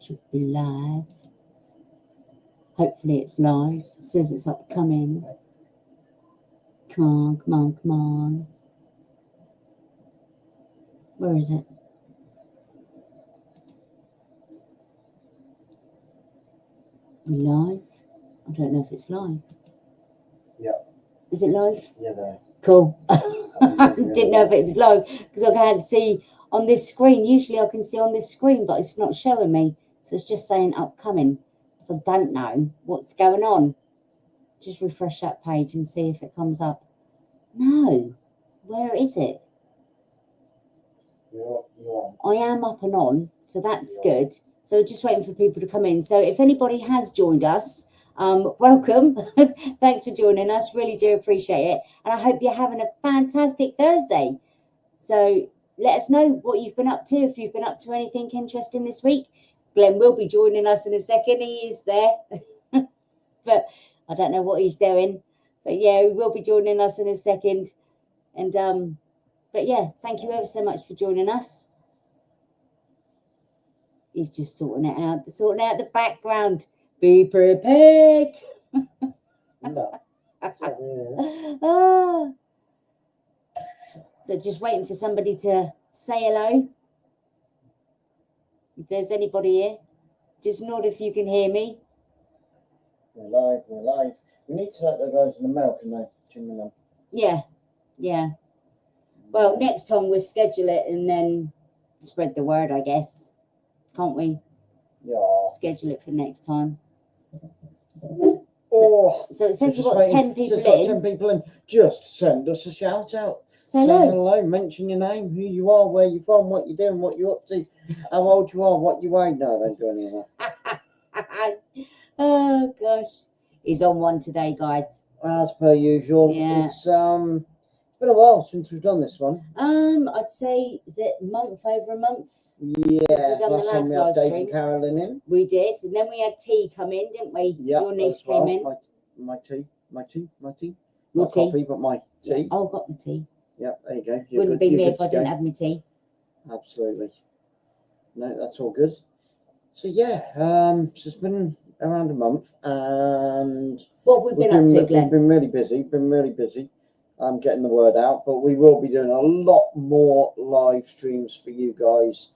Should be live. Hopefully it's live. It says it's upcoming. Come on, come on, come on. Where is it? We live? I don't know if it's live. Yeah. Is it live? Yeah, there. Cool. Didn't know if it was live because I can't see on this screen. Usually I can see on this screen, but it's not showing me. So it's just saying upcoming. So I don't know what's going on. Just refresh that page and see if it comes up. No. Where is it? You're on. I am up and on, so that's good. So we're just waiting for people to come in. So if anybody has joined us, welcome. Thanks for joining us. Really do appreciate it. And I hope you're having a fantastic Thursday. So let us know what you've been up to, if you've been up to anything interesting this week. Glenn will be joining us in a second. He is there. But I don't know what he's doing. But yeah, he will be joining us in a second. And but yeah, thank you ever so much for joining us. He's just sorting out the background. Be prepared. No. Ah. So just waiting for somebody to say hello. If there's anybody here, just nod if you can hear me. We're live, we're live. We need to let the guys in the mail, can they? Tune them. Yeah, yeah. Well, next time we'll schedule it and then spread the word, I guess. Can't we? Yeah. Schedule it for next time. Oh, So it says we've just got waiting. 10 people It's got in. 10 people in. Just send us a shout out. Say Say hello. hello, mention your name, who you are, where you're from, what you're doing, what you're up to, how old you are, what you weigh. No, don't do any of that. Oh gosh, he's on one today, guys. As per usual. Yeah. It's been a while since we've done this one. I'd say, is it over a month? Yeah, Since we've done last the time last we live had Dave stream. and Carolyn in. We did, and then we had tea come in, didn't we? Yeah, Your niece as well. came in. My tea. Your Not tea. coffee, but my tea. Yeah. Oh, I've got my tea. Yeah, there you go. You're Wouldn't good. be me You're if good I to didn't go. have my tea. Absolutely. No, that's all good. So yeah, so it's been around a month, and What have we been up to, Glenn? We've been really busy. Getting the word out, but we will be doing a lot more live streams for you guys,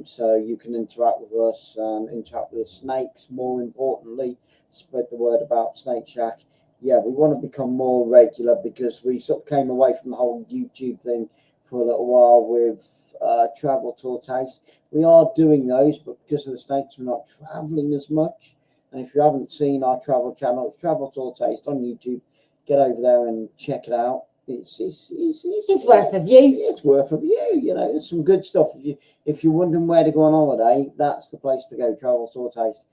so you can interact with us and interact with the snakes. More importantly, spread the word about Snake Shack. Yeah, we want to become more regular because we sort of came away from the whole YouTube thing for a little while with Travel Tour Taste. We are doing those, but because of the snakes, we're not traveling as much. And if you haven't seen our travel channel, it's Travel Tour Taste on YouTube. Get over there and check it out. It's worth a view. It's worth a view. You know, there's some good stuff. If you're wondering where to go on holiday, that's the place to go. Travel Tour Taste,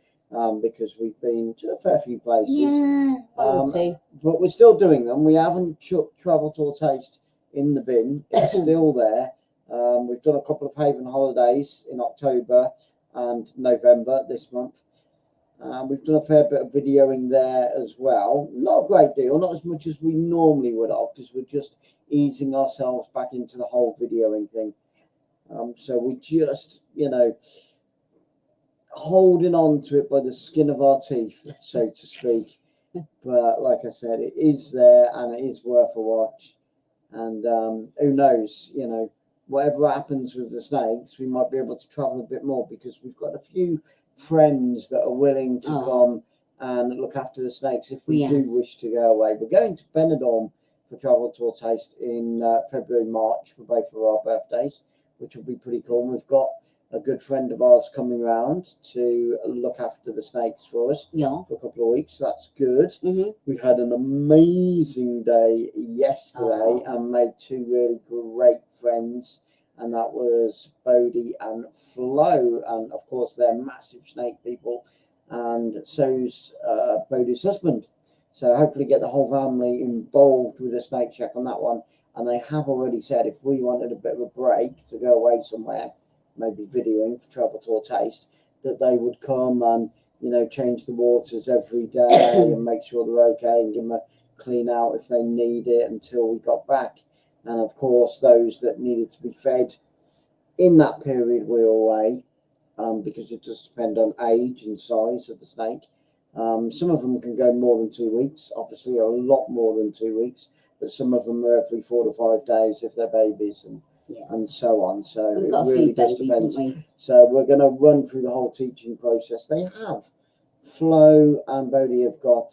because we've been to a fair few places. Yeah, one or two. But we're still doing them. We haven't chucked Travel Tour Taste in the bin. It's still there. We've done a couple of Haven holidays in October and November this month. We've done a fair bit of videoing there as well. Not a great deal, not as much as we normally would have, because we're just easing ourselves back into the whole videoing thing. So we just, holding on to it by the skin of our teeth, so to speak. But like I said, it is there and it is worth a watch. And who knows, whatever happens with the snakes, we might be able to travel a bit more because we've got a few friends that are willing to come and look after the snakes if we do wish to go away. We're going to Benidorm for Travel Tour Taste in February, March for both of our birthdays, which will be pretty cool. And we've got a good friend of ours coming around to look after the snakes for us for a couple of weeks. So that's good. We had an amazing day yesterday and made two really great friends, and that was Bodhi and Flo, and of course they're massive snake people, and so's Bodhi's husband. So hopefully get the whole family involved with the Snake Shack on that one. And they have already said if we wanted a bit of a break to go away somewhere, maybe videoing for Travel Tour Taste, that they would come and change the waters every day and make sure they're okay and give them a clean out if they need it until we got back. And of course those that needed to be fed in that period we were away, because it does depend on age and size of the snake. Some of them can go more than 2 weeks, obviously a lot more than 2 weeks, but some of them are every 4 to 5 days if they're babies and so on. So We've it got a really few does babies, depend. haven't we? So we're going to run through the whole teaching process. They have, Flo and Bodhi have got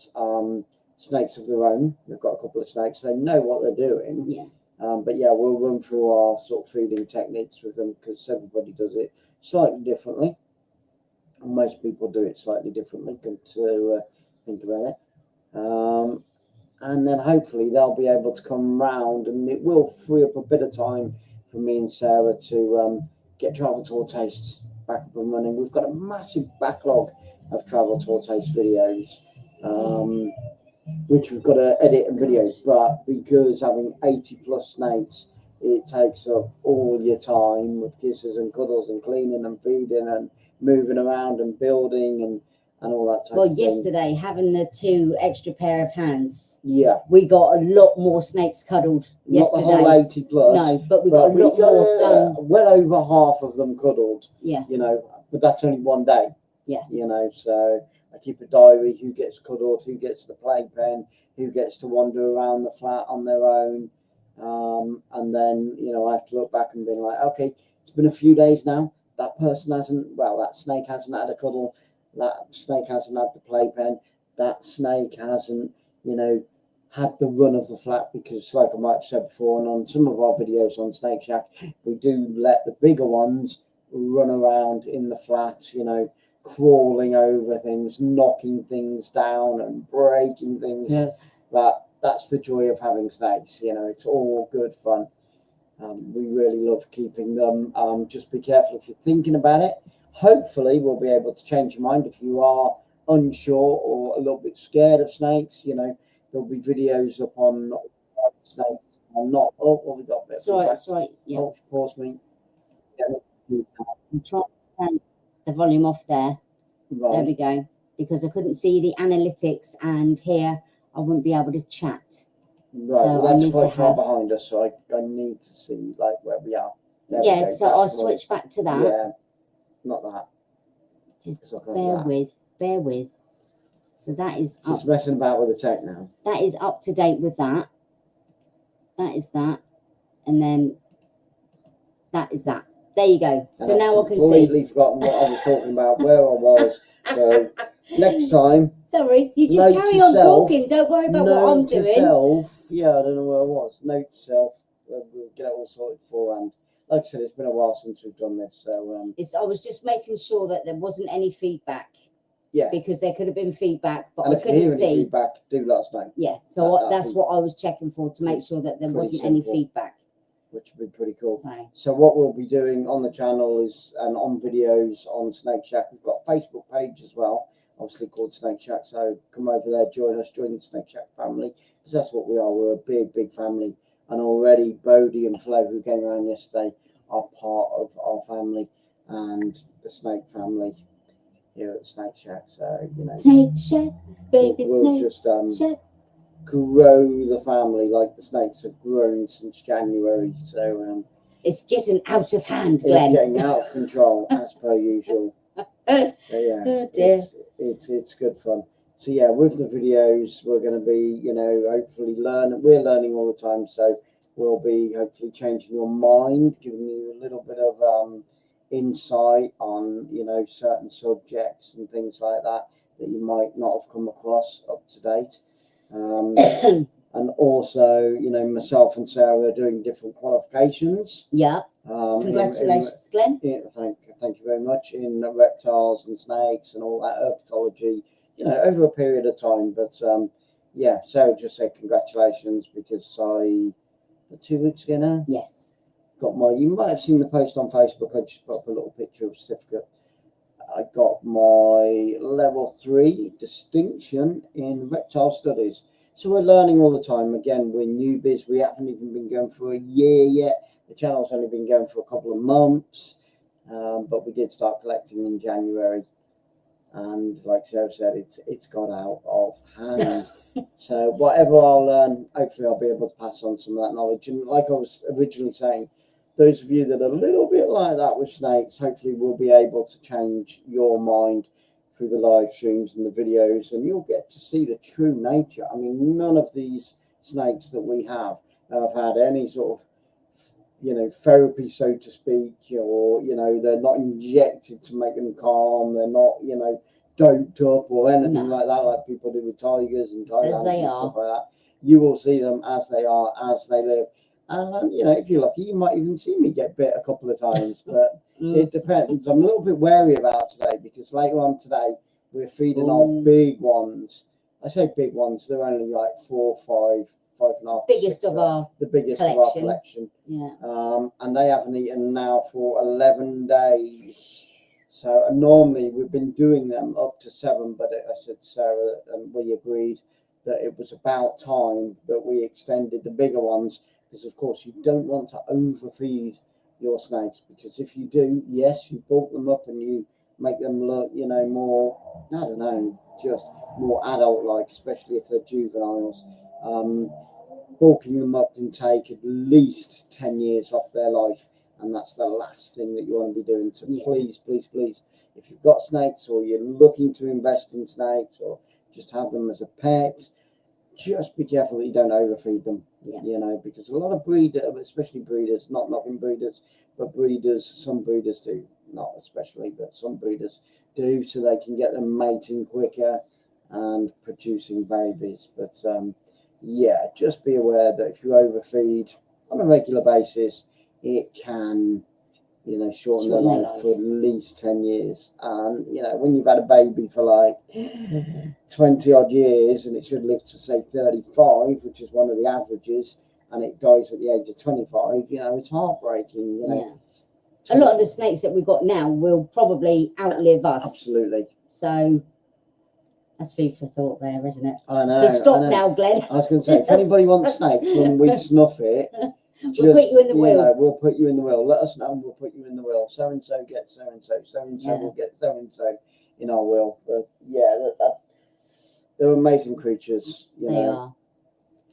snakes of their own. They've got a couple of snakes. They know what they're doing. Yeah. But yeah, we'll run through our sort of feeding techniques with them because everybody does it slightly differently. And most people do it slightly differently. Good to think about it. And then hopefully they'll be able to come round, and it will free up a bit of time for me and Sarah to get Travel Tour Taste back up and running. We've got a massive backlog of Travel Tour Taste videos, which we've got to edit and video, but because having 80 plus snakes, it takes up all your time with kisses and cuddles and cleaning and feeding and moving around and building and all that type Well, of thing. yesterday, having the 2 extra pair of hands, Yeah, we got a lot more snakes cuddled yesterday. not the whole 80 plus. No, but we got a lot more done. Well over half of them cuddled. Yeah. You know, but that's only one day. Yeah. You know, so I keep a diary: who gets cuddled, who gets the playpen, who gets to wander around the flat on their own, and then I have to look back and be like, okay, it's been a few days now. That person hasn't. Well, that snake hasn't had a cuddle. That snake hasn't had the playpen. That snake hasn't, had the run of the flat, because like I might have said before, and on some of our videos on Snake Shack, we do let the bigger ones run around in the flat, crawling over things, knocking things down and breaking things. Yeah. But that's the joy of having snakes. It's all good fun. We really love keeping them. Just be careful if you're thinking about it. Hopefully we'll be able to change your mind if you are unsure or a little bit scared of snakes. There'll be videos up on snakes. I'm not. Oh, well, we got a bit. It's right. Yeah. Oh, pause me. Yeah. I'm trying to turn the volume off there. Right. There we go. Because I couldn't see the analytics, and here I wouldn't be able to chat. Right. So well, I that's need quite to far have- behind us, so I need to see where we are. There we Yeah, go. so That's I'll right. switch back to that. Yeah. Not that. Just It's not like bear with. So that is up. She's messing about with the tech now. That is up to date with that. That is that. And then that is that. There you go. So And now I've I can see. completely forgotten what I was talking about, where I was. So next time, Sorry, you just note carry to on self, talking. Don't worry about what I'm note to doing. self. Yeah, I don't know where I was. Note to self. We'll get it all sorted beforehand. Like I said, it's been a while since we've done this, so I was just making sure that there wasn't any feedback. Yeah. Because there could have been feedback, but and I if you hear couldn't any see. feedback, do let us know, Yeah, so That'd that's be what I was checking for, to make sure that there pretty wasn't any simple. feedback. which would be pretty cool. So So what we'll be doing on the channel is, and on videos on Snake Shack, we've got a Facebook page as well, obviously called Snake Shack. So come over there, join us, join the Snake Shack family, because that's what we are. We're a big, big family. And already Bodhi and Flo, who came around yesterday, are part of our family and the Snake family here at Snake Shack. So, Snake Shack, baby we'll Snake just Shack. grow the family like the snakes have grown since January. So It's getting out of hand, it's Glenn. getting out of control as per usual. Yeah, Oh dear. it's good fun. So yeah, with the videos, we're going to be, hopefully we're learning all the time. So we'll be hopefully changing your mind, giving you a little bit of insight on, certain subjects and things like that you might not have come across up to date. And also, myself and Sarah are doing different qualifications. Yeah. Congratulations, Glenn. Thank you very much, in reptiles and snakes and all that herpetology, over a period of time. But yeah, Sarah just said congratulations, because 2 weeks ago now, Yes. got you might have seen the post on Facebook. I just put up a little picture of a certificate. I got my level 3 distinction in reptile studies. So we're learning all the time. Again, we're newbies. We haven't even been going for a year yet. The channel's only been going for a couple of months. But we did start collecting in January. And like Sarah said, it's got out of hand. So whatever I'll learn, hopefully I'll be able to pass on some of that knowledge. And like I was originally saying, those of you that are a little bit like that with snakes, hopefully we'll be able to change your mind through the live streams and the videos, and you'll get to see the true nature. I mean, none of these snakes that we have had any sort of, you know, therapy, so to speak, or, you know, they're not injected to make them calm. They're not, you know, doped up or anything like that, like people do with tigers and tigers and stuff like that. You will see them as they are, as they live. And, you know, if you're lucky, you might even see me get bit a couple of times, but it depends. I'm a little bit wary about today because later on today, we're feeding our big ones. I say big ones, they're only like 4, 5, 5.5. Biggest of our the biggest collection. of our collection. Yeah. And they haven't eaten now for 11 days. So normally we've been doing them up to 7, but I said Sarah, and we agreed that it was about time that we extended the bigger ones, because of course you don't want to overfeed your snakes, because if you do, yes, you bulk them up and you make them look, you know, more, I don't know, just more adult-like, especially if they're juveniles. Bulking them up can take at least 10 years off their life, and that's the last thing that you want to be doing. So please, please, please, if you've got snakes or you're looking to invest in snakes or just have them as a pet, just be careful that you don't overfeed them. You know, because a lot of breeders, especially breeders, not knocking breeders, but breeders, some breeders do, not especially, but some breeders do, so they can get them mating quicker and producing babies. But yeah, just be aware that if you overfeed on a regular basis, it can, you know, shorten their life for at least 10 years. And, you know, when you've had a baby for like 20 odd years and it should live to say 35, which is one of the averages, and it dies at the age of 25, you know, it's heartbreaking, you know. A lot of the snakes that we got now will probably outlive us. Absolutely. So that's food for thought there, isn't it? I know. So stop now, Glenn. I was going to say, if anybody wants snakes, when we snuff it, we'll put you in the will. Know, we'll put you in the will. Let us know and we'll put you in the will. So and so gets so and so. So and so will get so and so in our will. But yeah, they're amazing creatures. You know. Are.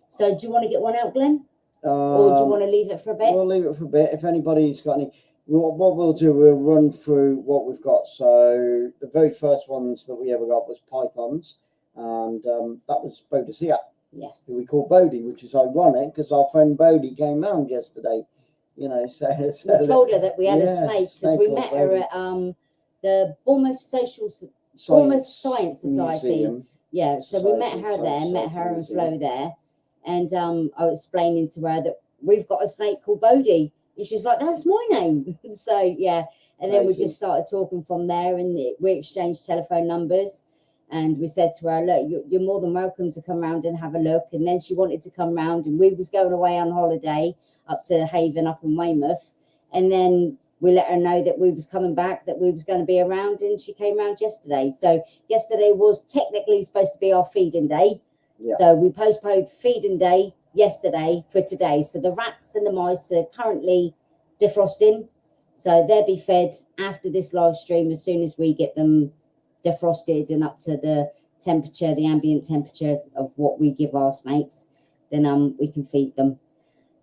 So do you want to get one out, Glenn? Or do you want to leave it for a bit? We'll leave it for a bit. If anybody's got any, what we'll do, we'll run through what we've got. So the very first ones that we ever got was pythons, and that was Bodicea. Yes. Who we call Bodie, which is ironic because our friend Bodie came round yesterday. You know, so we told her that we had a snake because we met her at the Bournemouth Bournemouth Science Society. Museum. Yeah, so we met her there, met her and Flo there, and I was explaining to her that we've got a snake called Bodie, and she's like, "That's my name." So yeah, and then we just started talking from there, and we exchanged telephone numbers. And we said to her, look, you're more than welcome to come round and have a look. And then she wanted to come round, and we was going away on holiday up to Haven up in Weymouth. And then we let her know that we was coming back, that we was going to be around, and she came round yesterday. So yesterday was technically supposed to be our feeding day. Yeah. So we postponed feeding day yesterday for today. So the rats and the mice are currently defrosting. So they'll be fed after this live stream as soon as we get them defrosted and up to the temperature, the ambient temperature of what we give our snakes, then we can feed them.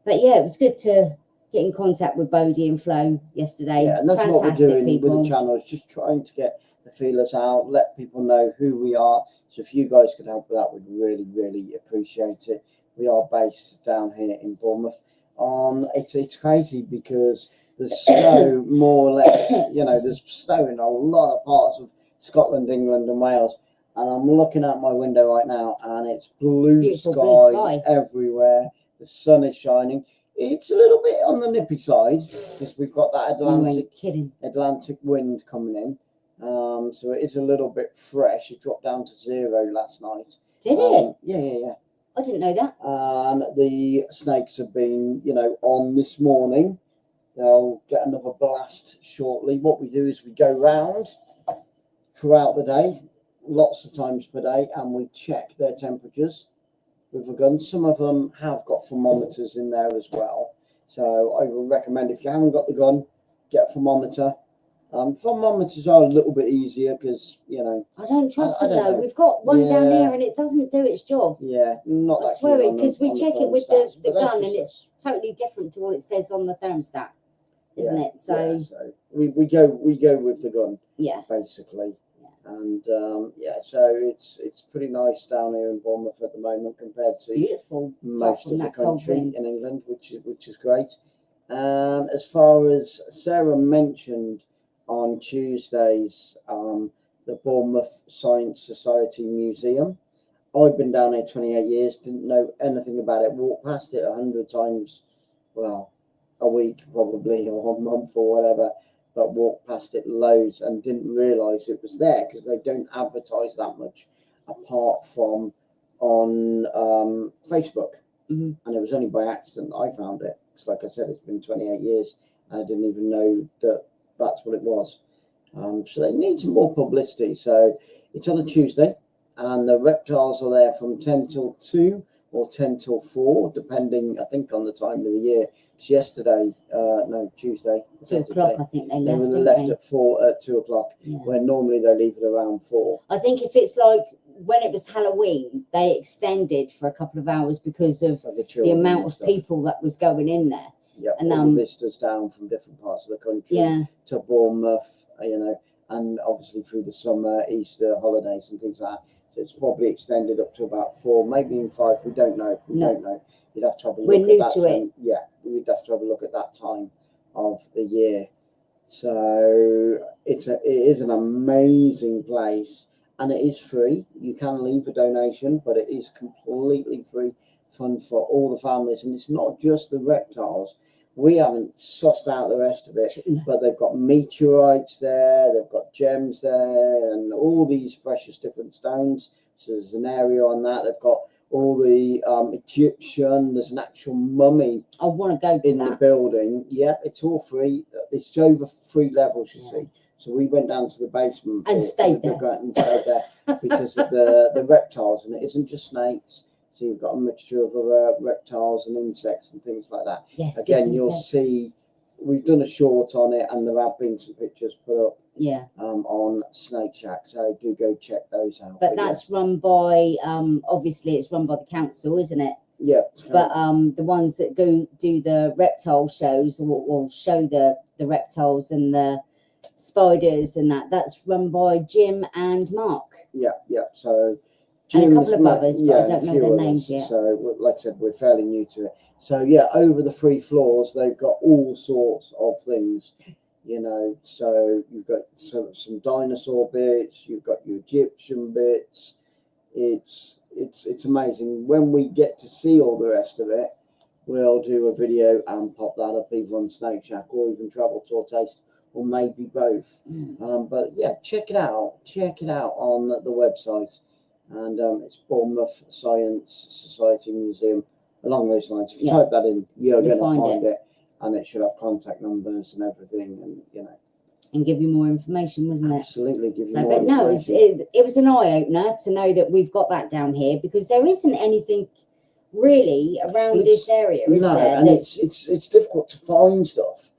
But yeah, it was good to get in contact with Bodie and Flo yesterday. Yeah, and that's fantastic what we're doing people. With the channel, is just trying to get the feelers out, let people know who we are. So if you guys could help with that, we'd really, really appreciate it. We are based down here in Bournemouth. It's crazy because there's snow more or less, you know, there's snow in a lot of parts of Scotland, England and Wales, and I'm looking out my window right now and it's blue sky everywhere. The sun is shining. It's a little bit on the nippy side because we've got that Atlantic wind coming in, so it is a little bit fresh. It dropped down to 0 last night. Did it? Yeah. I didn't know that. And the snakes have been, you know, on this morning. They'll get another blast shortly. What we do is we go round throughout the day, lots of times per day, and we check their temperatures with a gun. Some of them have got thermometers in there as well, so I would recommend, if you haven't got the gun, get a thermometer. Thermometers are a little bit easier because, you know, I don't trust them though. We've got one down here and it doesn't do its job. Yeah, not that. I swear it, because we check it with the gun and it's totally different to what it says on the thermostat. isn't it? So so we go with the gun yeah, basically. Yeah. And so it's pretty nice down here in Bournemouth at the moment compared to beautiful. most of the that cold country wind. in England, which is great. As far as Sarah mentioned on Tuesdays, the Bournemouth Science Society Museum. I've been down there 28 years, didn't know anything about it, walked past it 100 times, well, a week probably, or a month or whatever, but walked past it loads and didn't realise it was there because they don't advertise that much apart from on Facebook. Mhm. And it was only by accident that I found it. Because like I said, it's been 28 years. And I didn't even know that that's what it was. So they need some more publicity. So it's on a Tuesday, and the reptiles are there from 10 till 2 or 10 till 4, depending, I think, on the time of the year. It's yesterday, Tuesday. 2 o'clock, I think they They were left. left Didn't at 2 o'clock, they? Yeah. where normally they leave it around 4. I think if it's like when it was Halloween, they extended for a couple of hours because of For the the children amount and of stuff. people that was going in there. Yeah, And, all the visitors down from different parts of the country Yeah, to Bournemouth, and obviously through the summer, Easter holidays and things like that. So it's probably extended up to about 4, maybe even 5. We don't know. No. Don't know. You'd have to have a We're look new at that to it. time. Yeah, we'd have to have a look at that time of the year. So it is an amazing place, and it is free. You can leave a donation, but it is completely free fun for all the families. And it's not just the reptiles. We haven't sussed out the rest of it, but they've got meteorites there, they've got gems there, and all these precious different stones. So there's an area on that. They've got all the Egyptian. There's an actual mummy I want to go to in the that. building. Yeah, it's all free. It's over 3 levels, you see. So we went down to the basement And stayed there. Because of the reptiles, and it isn't just snakes. So you've got a mixture of reptiles and insects and things like that. Yes, Again, different you'll sets. see we've done a short on it, and there have been some pictures put up Yeah, on Snake Shack. So do go check those out. but that's run by obviously it's run by the council, isn't it? yeah. But the ones that go do the reptile shows or show the reptiles and the spiders and that's run by Jim and Mark. Yeah. So And a Jim's couple of others, but I and a don't know few their others. names yet. So, like I said, we're fairly new to it. So, yeah, over the 3 floors, they've got all sorts of things, So you've got some dinosaur bits, you've got your Egyptian bits. It's amazing. When we get to see all the rest of it, we'll do a video and pop that up either on Snake Shack or even Travel Tour Taste, or maybe both. But yeah, check it out. Check it out on the website. And it's Bournemouth Science Society Museum, along those lines. If you type that in, you're going to find it, and it should have contact numbers and everything, and and give you more information, wasn't it? Absolutely, give you So, more but no, information. it was an eye opener to know that we've got that down here, because there isn't anything really around this area, is there? And it's difficult to find stuff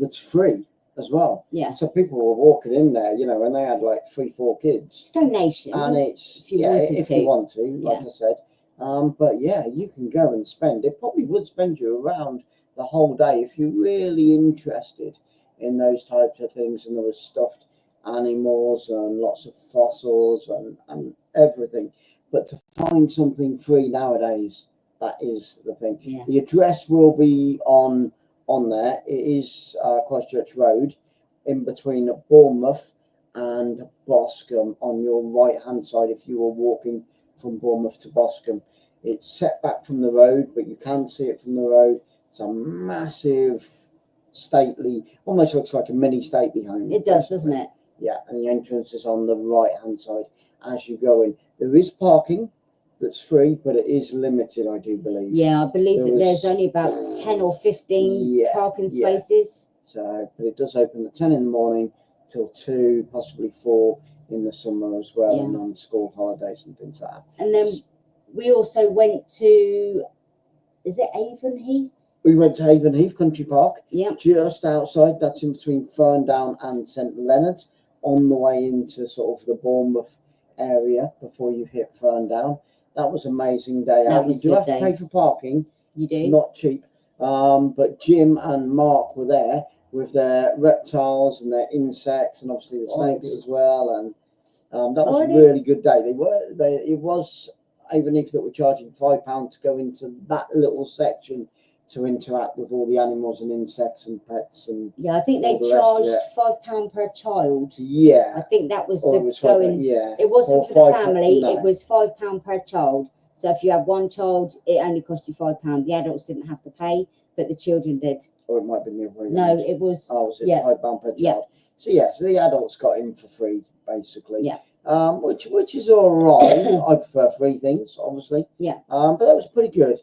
that's free as well. Yeah. So people were walking in there, and they had like 3-4 kids. It's donation. And it's if you want to, like I said. But yeah, you can go and spend. It probably would spend you around the whole day if you're really interested in those types of things. And there was stuffed animals and lots of fossils and everything. But to find something free nowadays, that is the thing. Yeah. The address will be on there. It is Christchurch Road, in between Bournemouth and Boscombe, on your right hand side if you were walking from Bournemouth to Boscombe. It's set back from the road, but you can see it from the road. It's a massive, stately, almost looks like a mini stately home. It does, doesn't it? Yeah, and the entrance is on the right hand side as you go in. There is parking that's free, but it is limited, I do believe. Yeah, I believe there's only about 10 or 15 parking spaces. So, but it does open at 10 in the morning till 2, possibly 4 in the summer as well, and on school holidays and things like that. And then we also went to, is it Avonheath? We went to Avonheath Country Park. Yeah. Just outside, that's in between Ferndown and St Leonard's, on the way into sort of the Bournemouth area before you hit Ferndown. That was an amazing day out. You do have to pay for parking. You do. It's not cheap. But Jim and Mark were there, with their reptiles and their insects, and obviously the snakes as Spiders. well. And that was a Spiders. really good day. It was, even if they were charging £5 to go into that little section to interact with all the animals and insects and pets and Yeah, I think they all the rest of charged £5 per child. I yeah, think that was or the it was going. yeah, It wasn't or for the £5, family. no. It was £5 per child. So if you had one child, it only cost you £5. The adults didn't have to pay, but the children did. Or it might have been the other way No, around. it was. Oh, was it Yeah, £5 per child? Yeah. So so the adults got in for free basically. Yeah. Which is all right. I prefer free things, obviously. Yeah. But that was pretty good.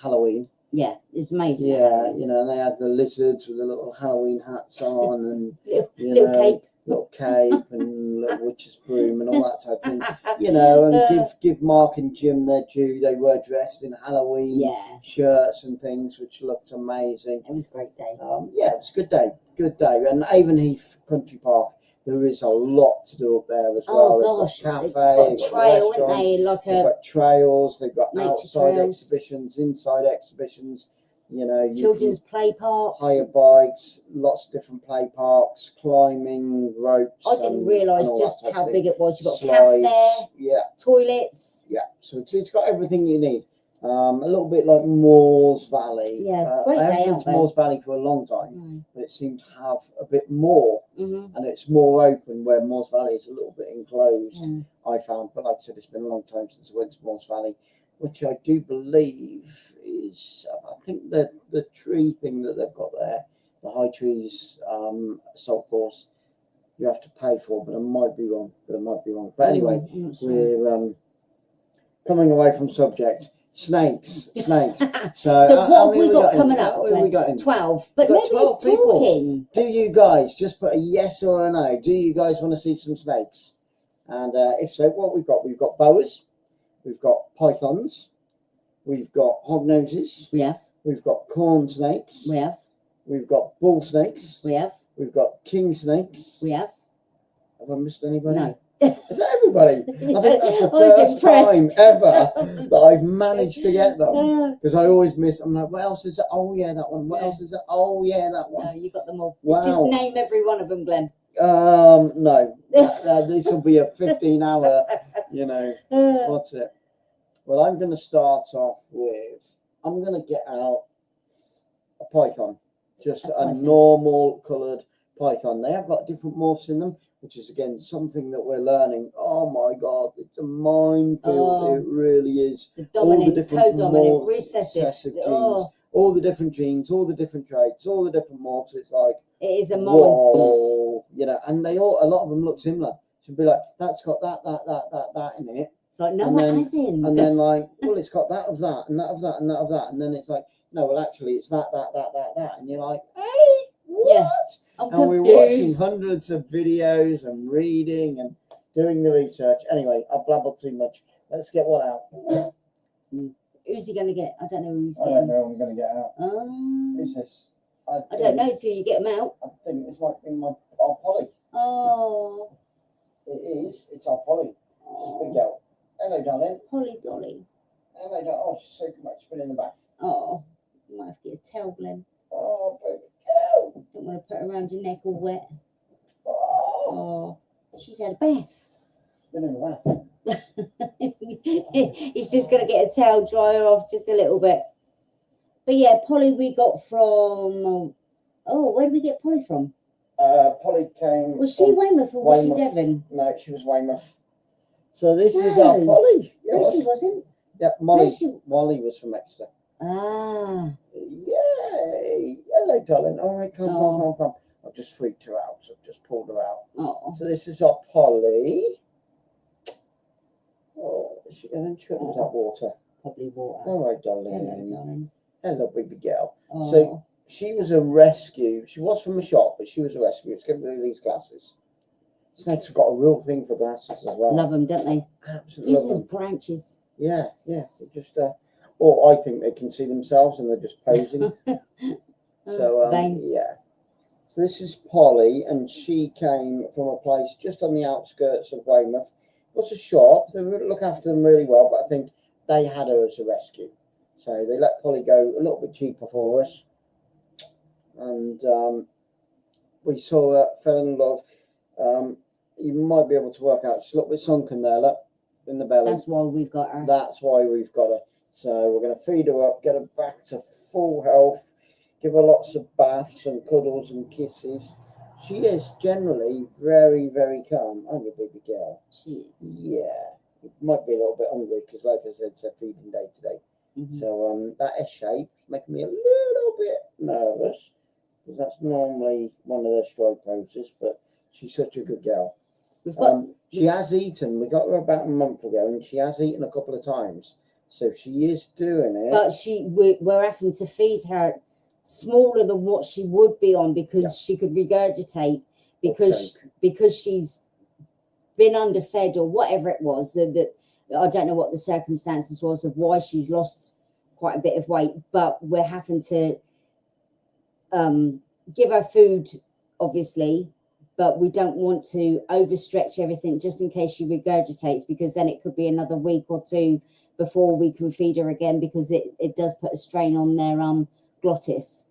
Halloween. yeah, it's amazing. Yeah, you know, and they had the lizards with the little Halloween hats on, and little cape. little cape, and little witch's broom, and all that type of thing. You know, and give Mark and Jim their due. They were dressed in Halloween shirts and things, which looked amazing. It was a great day. Yeah, it was a good day. Good day. And Avonheath Country Park, there is a lot to do up there as well. Oh gosh, they've they've got got a cafe, trail, haven't they? Like they've got trails, they've got nature outside trails. exhibitions, inside exhibitions. You know, you children's can play park. hire bikes, lots of different play parks, climbing, ropes. I didn't realise and all just that type how of big thing. it was. You've got Slides, a cafe there, yeah, toilets. yeah. So it's got everything you need. A little bit like Moores Valley. Yeah, it's a great I day haven't been out to there. Moores Valley for a long time, Mm. but it seemed to have a bit more, and it's more open, where Moores Valley is a little bit enclosed. Mm. I found, but like I said, it's been a long time since I went to Moores Valley, which I do believe is, I think that the tree thing that they've got there, the High Trees assault course, you have to pay for, but I might be wrong. But anyway, I'm not sure. we're coming away from subject. Snakes. So what have we got coming up? What have we got in? 12. But We've got nobody's 12 people. talking. Do you guys just put a yes or a no? Do you guys want to see some snakes? And if so, what we've got boas, we've got pythons, we've got hognoses, We have. we've got corn snakes, We have. we've got bull snakes, We have. we've got king snakes. We have. Have I missed anybody? No. Is that everybody? I think that's the I was first time impressed. ever that I've managed to get them. No, Because I always miss. I'm like, what else is that? Oh yeah, that one. What else is that? Oh yeah, that one. you got them all. Wow. Just name every one of them, Glenn. No. This will be a 15-hour. You know, what's it? Well, I'm going to start off with. I'm going to get out a python, just a python. normal coloured python. They have got different morphs in them, which is again something that we're learning. Oh my god, it's a minefield. It really is. The All the dominant, different co-dominant, recessive. genes, Oh, all the different genes, all the different traits, all the different morphs. It's like, it is a mine. whoa, you know, and they all, a lot of them look similar. Should be like, that's got that in it. It's like, no, And it then- hasn't. And then like, well, it's got that of that, and that of that, and that of that, and then it's like, no, well, actually, it's that, and you're like, hey, what? Yeah. I'm And we're watching confused. hundreds of videos and reading and doing the research. Anyway, I blabbered too much. Let's get one out. Who's he going to get? I don't know who he's I don't getting. know. I'm going to get out. Who's this? I don't know till you get him out. I think this might be our Polly. Oh, It is. It's our Polly. She's a big girl. Hello, darling. Polly Dolly. Hello, darling. Oh, she's so much. Been in the bath. Oh, you might have to get a towel, Glenn. Oh, baby girl. Don't want to put her around your neck all wet. Oh, Oh, she's had a bath. been in the bath. He's just going to get a towel, dry her off just a little bit. But yeah, Polly we got from. Oh, where did we get Polly from? Polly came. Was she from- Weymouth or was she Weymouth. Devon? No, she was Weymouth. So this is our No. Polly. No, she wasn't. Yep, Molly. No, she. Molly was from Exeter. Ah, Yay! Hello, darling. All right, come. I've just freaked her out, so I've just pulled her out. oh, So this is our Polly. Oh, is she going to trim that water? probably water. All right, Hello, darling. darling. Hello, baby girl. Oh, So- She was a rescue. She was from a shop, but she was a rescue. Let's get rid of these glasses. Snakes have got a real thing for glasses as well. love them, don't they? Absolutely Use love them as them. branches. Yeah. They just, or I think they can see themselves and they're just posing. So, Vain. yeah. So this is Polly, and she came from a place just on the outskirts of Weymouth. It was a shop. They look after them really well, but I think they had her as a rescue. So they let Polly go a little bit cheaper for us. and we saw her, fell in love. You might be able to work out she's a little bit sunken there, look, in the belly. That's why we've got her. That's why we've got her. So we're going to feed her up, get her back to full health, give her lots of baths and cuddles and kisses. She is generally very, very calm. I'm a baby girl. She is. Yeah. It might be a little bit hungry because, like I said, it's a feeding day today. Mhm. So that S shape making me a little bit nervous because that's normally one of their strike poses, but she's such a good girl. We've got. She has eaten. We got her about a month ago, and she has eaten a couple of times. So she is doing it. But we're having to feed her smaller than what she would be on because she could regurgitate because she's been underfed or whatever it was. That I don't know what the circumstances was of why she's lost quite a bit of weight, but we're having to give her food, obviously, but we don't want to overstretch everything just in case she regurgitates, because then it could be another week or two before we can feed her again, because it does put a strain on their glottis.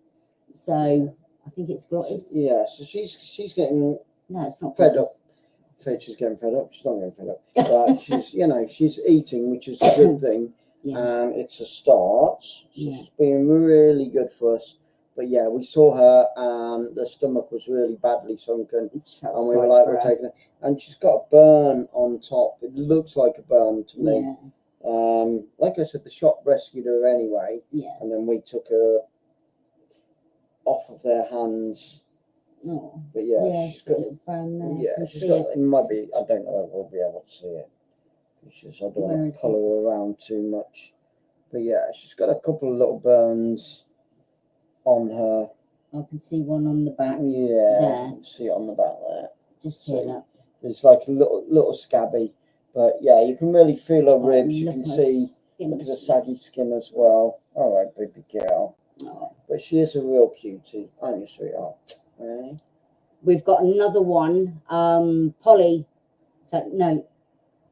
So I think it's glottis. Yeah, so she's getting No, it's not fed glottis. up. She's getting fed up. She's not getting fed up. But she's eating, which is a good thing. Yeah. And it's a start. So Yeah. she's been really good for us. But yeah, we saw her and the stomach was really badly sunken. And we were like, we're taking it. And she's got a burn on top. It looks like a burn to me. Yeah. Like I said, the shop rescued her anyway. Yeah. And then we took her off of their hands. Oh. But yeah, She's got a little burn there. yeah, she's got. It might be. I don't know if we'll be able to see it. It's just, I don't want to colour her around too much. But yeah, she's got a couple of little burns on her. I can see one on the back. Yeah, there. you can see it on the back there. Just here, So look. it's like a little scabby. But yeah, you can really feel her ribs. You look can at her see skin. look at the saggy skin as well. All right, baby girl. Oh. But she is a real cutie, aren't you, sweetheart? Eh? We've got another one, Polly. So no,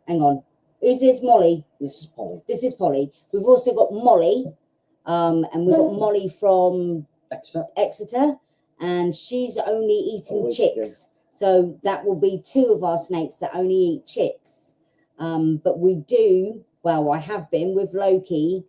hang on. Who's this? Molly. This is Polly. This is Polly. We've also got Molly, and we've got Molly from Exeter, and she's only eating chicks. So that will be 2 of our snakes that only eat chicks. But we do, well, I have been with Loki.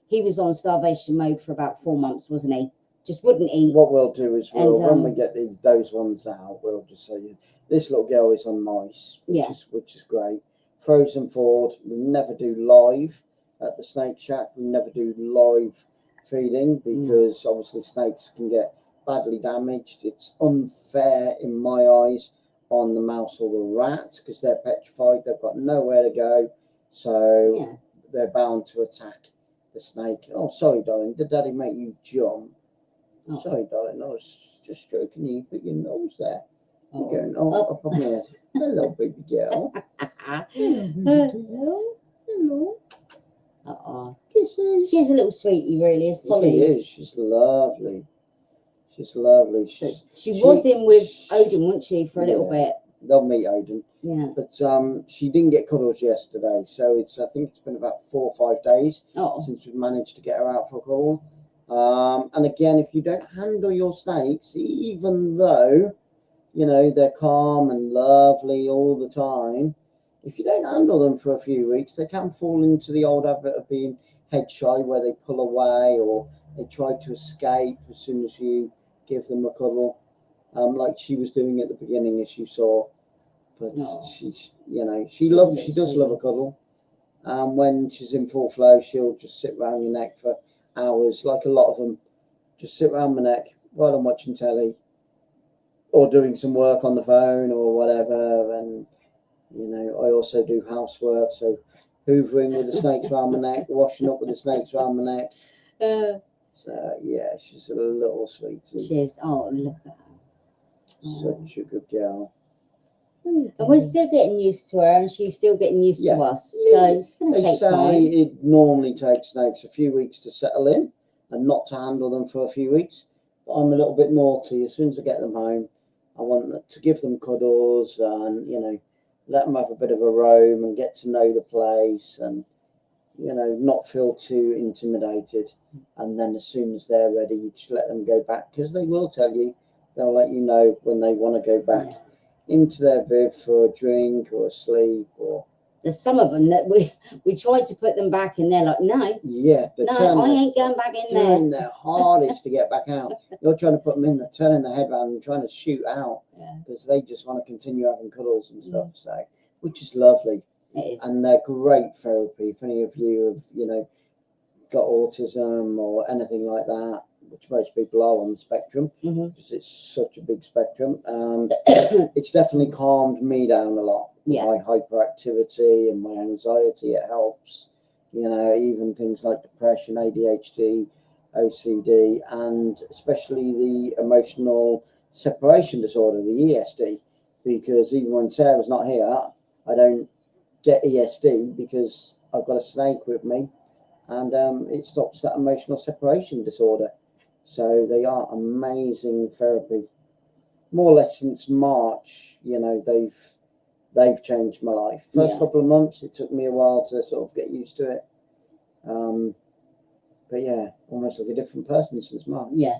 He was on starvation mode for about 4 months, wasn't he? Just wouldn't eat. What we'll do is when we get those ones out, we'll just say this little girl is on mice, which is great. Frozen forward. We never do live at the Snake Shack. We never do live feeding because obviously snakes can get badly damaged. It's unfair in my eyes on the mouse or the rat because they're petrified. They've got nowhere to go, so they're bound to attack the snake. Oh, sorry, darling. Did Daddy make you jump? Oh. Sorry, darling. I was just stroking you. Put your nose there. You're going up on me. Hello, baby girl. Hello, baby girl. Hello. Kisses. She's a little sweetie, really, isn't she? She is. She's lovely. She's lovely. She was in with Odin, wasn't she, for a little bit? They'll meet Odin. Yeah. But she didn't get cuddles yesterday, so I think it's been about 4 or 5 days since we've managed to get her out for a cuddle. And again, if you don't handle your snakes, even though they're calm and lovely all the time, if you don't handle them for a few weeks, they can fall into the old habit of being head shy, where they pull away or they try to escape as soon as you give them a cuddle, like she was doing at the beginning, as you saw. But she does love a cuddle. When she's in full flow, she'll just sit around your neck for hours, like a lot of them. Just sit around my neck while I'm watching telly or doing some work on the phone or whatever. And I also do housework, so hoovering with the snakes around my neck, washing up with the snakes around my neck. So yeah, she's a little sweetie. She is. Oh, look at her. Such a good girl. And we're still getting used to her, and she's still getting used to us. So it's going to take time. It normally takes snakes a few weeks to settle in and not to handle them for a few weeks. But I'm a little bit naughty. As soon as I get them home, I want to give them cuddles and let them have a bit of a roam and get to know the place. And not feel too intimidated. And then as soon as they're ready, you just let them go back, because they will tell you. They'll let you know when they want to go back into their viv for a drink or a sleep. Or there's some of them that we tried to put them back, and they're like, no, yeah, I ain't going back in there. Doing their hardest to get back out. You're trying to put them in there, turning their head around and trying to shoot out, because they just want to continue having cuddles and stuff. So, which is lovely. It is. And they're great therapy. If any of you have, got autism or anything like that, which most people are on the spectrum, because it's such a big spectrum, it's definitely calmed me down a lot. My hyperactivity and my anxiety, it helps. Even things like depression, ADHD, OCD, and especially the emotional separation disorder, the ESD, because even when Sarah's not here, I don't get ESD because I've got a snake with me, and it stops that emotional separation disorder. So they are amazing therapy. More or less since March, they've changed my life. First couple of months, it took me a while to sort of get used to it. But yeah, almost like a different person since March. Yeah.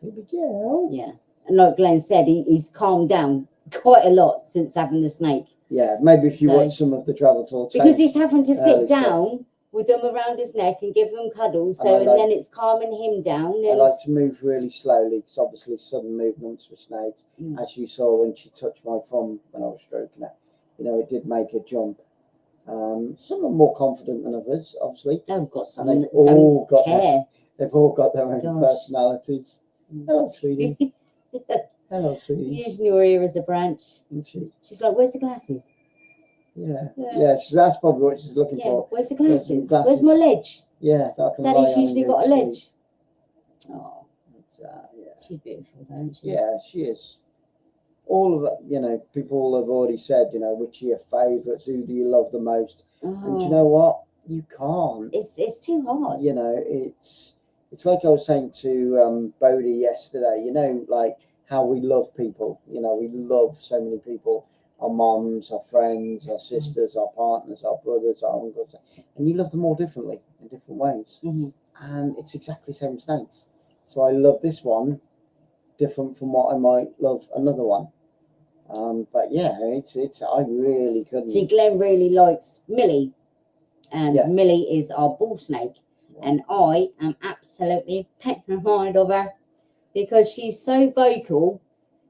Baby girl. Yeah. And like Glenn said, he's calmed down quite a lot since having the snake. Yeah, maybe if you watch some of the Travel Tour. Because he's having to sit down with them around his neck and give them cuddles. So, and then it's calming him down. And I like to move really slowly, because obviously sudden movements with snakes, as you saw when she touched my thumb when I was stroking it, it did make a jump. Some are more confident than others, obviously. They've got some. They've all got they've all got their own personalities. Hello, sweetie. Hello, sweetie. Using your ear as a branch. Isn't she? She's like, "Where's the glasses?" Yeah. That's probably what she's looking for. Where's the glasses? Where's my ledge? Yeah, that I can Daddy's usually got a ledge. Oh, she's beautiful, though, isn't she? Yeah, she is. All of it, people have already said, which are your favourites? Who do you love the most? And do you know what? You can't. It's too hard. It's like I was saying to Bodie yesterday. Like how we love people. We love so many people. Our moms, our friends, our sisters, our partners, our brothers, our uncles, and you love them all differently in different ways. And it's exactly the same as snakes. So I love this one different from what I might love another one. But yeah, it's I really couldn't. See, Glenn really likes Millie, and Millie is our bull snake, and I am absolutely petrified of her because she's so vocal,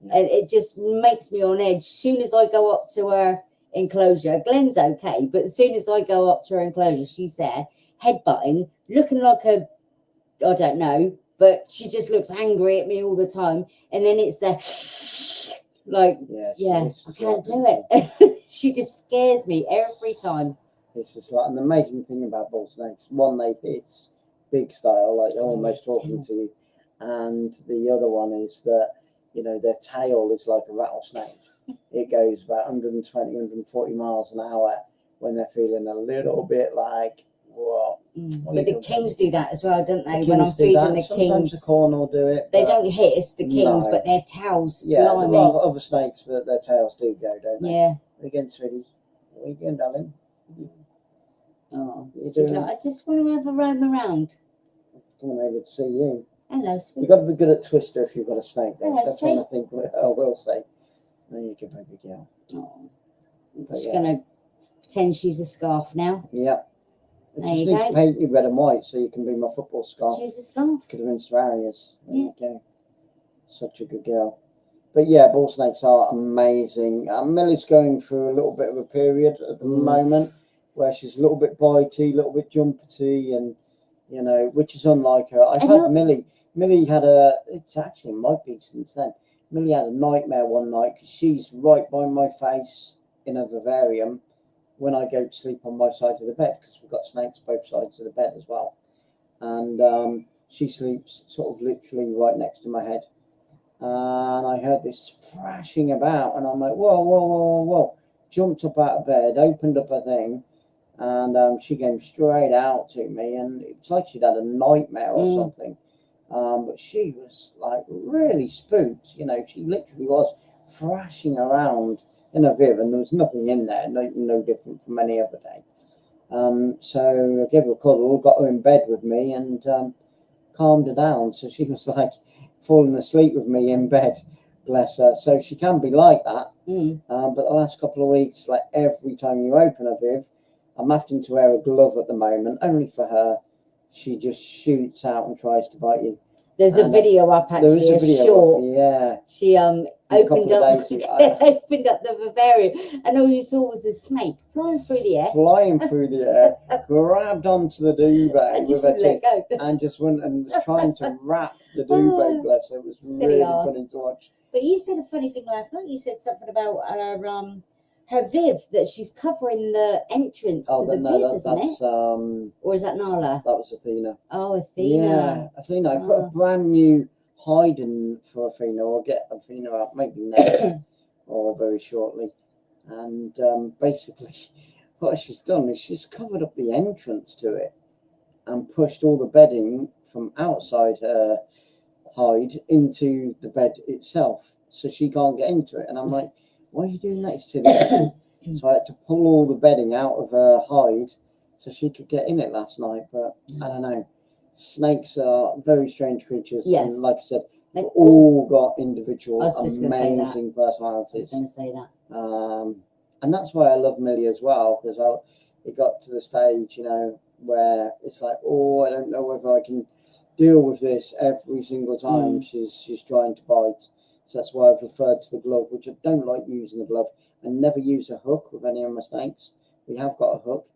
and it just makes me on edge. As soon as I go up to her enclosure, Glenn's okay, but as soon as I go up to her enclosure, she's there, headbutting, looking like a, I don't know, but she just looks angry at me all the time, and then it's the like, I can't do it. She just scares me every time. It's just like an amazing thing about bull snakes. One, they hiss big style, like they're almost talking to you, and the other one is that their tail is like a rattlesnake. It goes about 120, 140 miles an hour when they're feeling a little bit like, what? But the kings do that as well, don't they? When I'm feeding the Sometimes kings, the corn will do it. They don't hiss, the kings, but their tails. Yeah, there are other snakes that their tails do go, don't they? Yeah. Again, sweetie. What are you doing, darling? Oh, she's like, I just want to have a roam around. Coming over to see you. Hello, sweetie. You've got to be good at Twister if you've got a snake. Hello, that's what I think I will say. There you go, baby girl. Oh, I'm just going to pretend she's a scarf now. Yeah. I just need to paint you red and white so you can be my football scarf. She's a scarf. Could have been Arias. There you go. Such a good girl. But yeah, bull snakes are amazing. Millie's going through a little bit of a period at the moment where she's a little bit bitey, a little bit jumpety, and which is unlike her. I've had Millie. Millie had it's actually might be since then. Millie had a nightmare one night because she's right by my face in a vivarium when I go to sleep on my side of the bed, because we've got snakes both sides of the bed as well. And she sleeps sort of literally right next to my head. And I heard this thrashing about, and I'm like, whoa, whoa, whoa, whoa, whoa. Jumped up out of bed, opened up a thing, and she came straight out to me, and it's like she'd had a nightmare or something. But she was like really spooked, she literally was thrashing around in a viv, and there was nothing in there, no different from any other day. So I gave her a cuddle, got her in bed with me, and calmed her down. So she was like falling asleep with me in bed, bless her. So she can be like that. But the last couple of weeks, like every time you open a Viv, I'm having to wear a glove at the moment, only for her. She just shoots out and tries to bite you. There's a And, video up There is actually, a a video. short. Yeah. She a opened couple of up days ago. opened up the vivarium, and all you saw was a snake flying through the air. Flying through the air, grabbed onto the duvet And just with her wouldn't let teeth go. and just went and was trying to wrap the duvet, bless her. It was Silly really arse. funny to watch. But you said a funny thing last night. You said something about her Viv, that she's covering the entrance to the Viv, isn't that's it? Or is that Nala? that was Athena. Oh, Athena. Yeah, Athena. I put a brand new hiding for Athena. I'll get Athena out maybe next or very shortly. And basically, what she's done is she's covered up the entrance to it and pushed all the bedding from outside her hide into the bed itself, so she can't get into it. And I'm like, why are you doing that? It's silly. So I had to pull all the bedding out of her hide so she could get in it last night. But I don't know. Snakes are very strange creatures. Yes. And like I said, They've they've all got individual, I was just gonna say that. amazing I was personalities. going to say that. And that's why I love Millie as well, because it got to the stage, where it's like, oh, I don't know whether I can deal with this every single time she's trying to bite. So that's why I've referred to the glove, which I don't like using the glove. I never use a hook with any of my snakes. We have got a hook,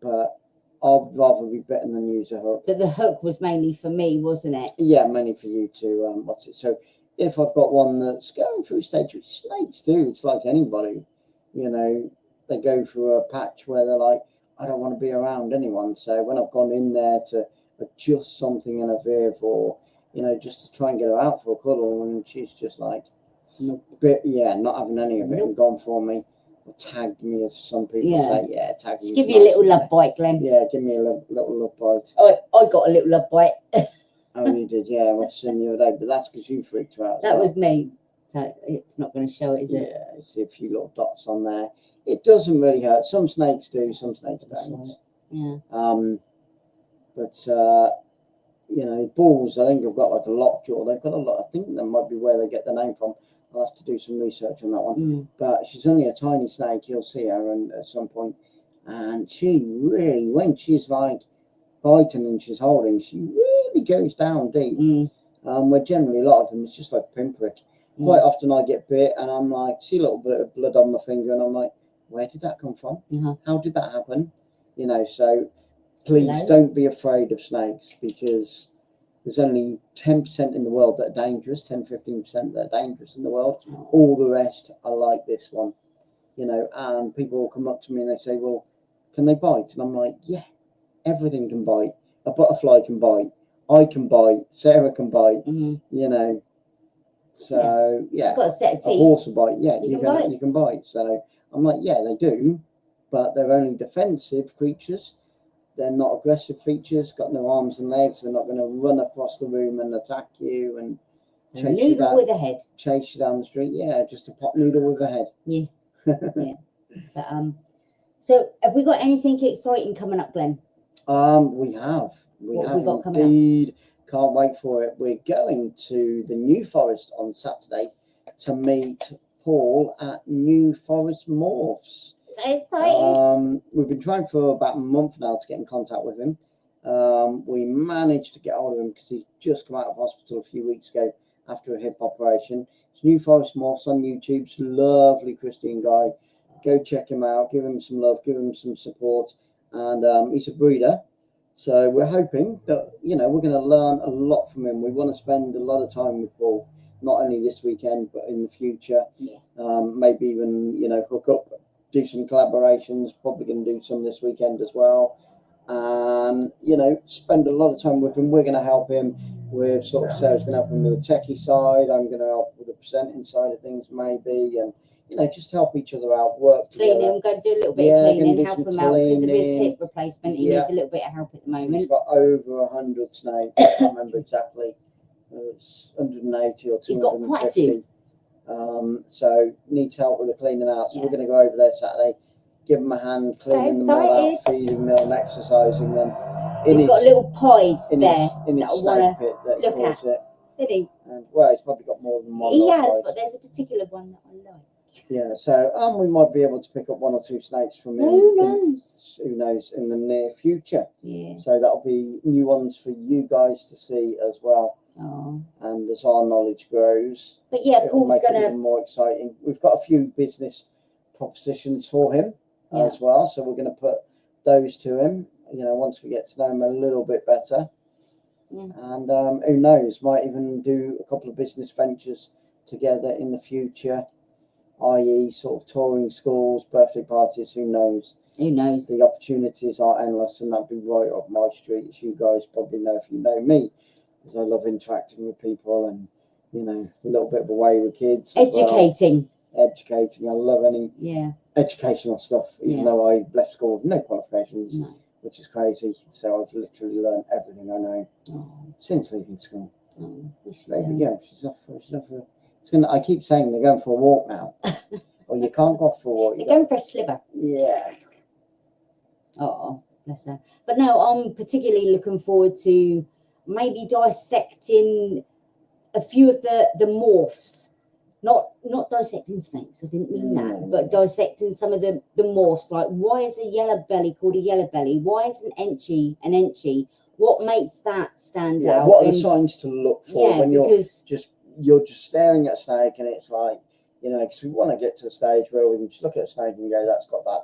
but I'd rather be bitten than use a hook. But the hook was mainly for me, wasn't it? Yeah, mainly for you to what's it? So if I've got one that's going through a stage, which snakes do, it's like anybody, they go through a patch where they're like, I don't want to be around anyone. So when I've gone in there to adjust something in a Viv, or just to try and get her out for a cuddle, and she's just like, not having any of it, and gone for me, or tagged me, as some people say. Tagged me. Just give you a little love bite, Glenn. Yeah, give me a little love bite. I got a little love bite. Oh, you did, yeah. I've seen the other day, but that's because you freaked her out. That was me. So it's not going to show it, is it? Yeah, see a few little dots on there. It doesn't really hurt. Some snakes do, some snakes don't. Yeah. But bulls, I think have got like a lockjaw. They've got a lot. I think that might be where they get the name from. I'll have to do some research on that one. But she's only a tiny snake. You'll see her and at some point, and she really, when she's like biting and she's holding, she really goes down deep. Where generally a lot of them, it's just like a pinprick. Quite often I get bit and I'm like, see a little bit of blood on my finger, and I'm like, where did that come from? How did that happen? So please don't be afraid of snakes, because there's only 10% in the world that are dangerous, 10-15% that are dangerous in the world. All the rest are like this one, and people will come up to me and they say, well, can they bite? And I'm like, yeah, everything can bite. A butterfly can bite. I can bite. Sarah can bite, So yeah, you've got a set of teeth. A horse will bite. Yeah, you can bite. So I'm like, yeah, they do, but they're only defensive creatures. They're not aggressive features. Got no arms and legs. They're not going to run across the room and attack you and chase you down, with a head. Chase you down the street. Yeah, just a pot noodle with a head. Yeah, yeah. But so have we got anything exciting coming up, Glenn? We have. What have we got indeed. Can't wait for it. We're going to the New Forest on Saturday to meet Paul at New Forest Morphs. So exciting. We've been trying for about a month now to get in contact with him. We managed to get hold of him because he's just come out of hospital a few weeks ago after a hip operation. It's New Forest Morphs on YouTube. It's a lovely Christian guy. Go check him out. Give him some love. Give him some support. And he's a breeder. So we're hoping that, we're going to learn a lot from him. We want to spend a lot of time with Paul, not only this weekend, but in the future. Yeah. Maybe even, hook up, do some collaborations, probably going to do some this weekend as well. And, spend a lot of time with him. We're going to help him with Sarah's going to help him with the techie side. I'm going to help with the presenting side of things maybe. And, just help each other out, work together. Cleaning, go do a little bit of cleaning, help him out because of his hip replacement. He needs a little bit of help at the moment. He's got over 100 snakes. I can't remember exactly. It's 180 or 250. He's got quite a few. So needs help with the cleaning out. So we're going to go over there Saturday, give them a hand, cleaning them So all out, excited. feeding them, exercising them. He's got a little pod in there his, in that his I snake want to pit that he look calls it. did he? And well, he's probably got more than one. He little has, pod. but there's a particular one that I like. Yeah, so we might be able to pick up 1 or 2 snakes from him. Who knows? Who knows in the near future? Yeah. So that'll be new ones for you guys to see as well. Oh. And as our knowledge grows, But yeah, it'll Paul's make it gonna. even more exciting. We've got a few business propositions for him as well, so we're going to put those to him. You know, once we get to know him a little bit better, and who knows, might even do a couple of business ventures together in the future, i.e., sort of touring schools, birthday parties. Who knows? Who knows? The opportunities are endless, and that'd be right up my street, as you guys probably know if you know me, because I love interacting with people and, you know, a little bit of a way with kids. Educating. Educating. I love any educational stuff, even though I left school with no qualifications, which is crazy. So I've literally learned everything I know since leaving school. There we go. She's off. I keep saying they're going for a walk now. Well, you can't go for a walk. They're going for a sliver. Yeah. Oh, bless her. But no, I'm particularly looking forward to maybe dissecting a few of the morphs. Not dissecting snakes, I didn't mean that, but dissecting some of the morphs. Like, why is a yellow belly called a yellow belly? Why is an enchi? What makes that stand out? What are the signs to look for when you're just staring at a snake and it's like, you know, because we want to get to the stage where we can just look at a snake and go, that's got that.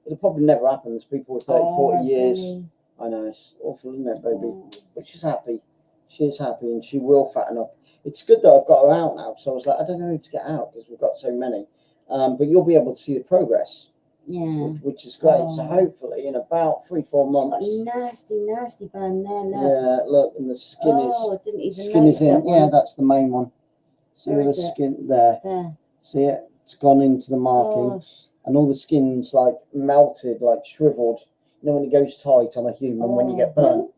It'll probably never happen. There's people with 30, 40 years. Belly. I know, it's awful, isn't it, baby? But she's happy. She's happy and she will fatten up. It's good that I've got her out now, because I was like, I don't know who to get out because we've got so many. But you'll be able to see the progress. Yeah. Which is great. So hopefully in about 3-4 months. Nasty burn there, look. Yeah, look, and the skin is. Oh, I didn't even skin is in. Yeah, that's the main one. See where the skin there. See it? It's gone into the marking. And all the skin's like melted, like shriveled. You know when it goes tight on a human when you get burnt.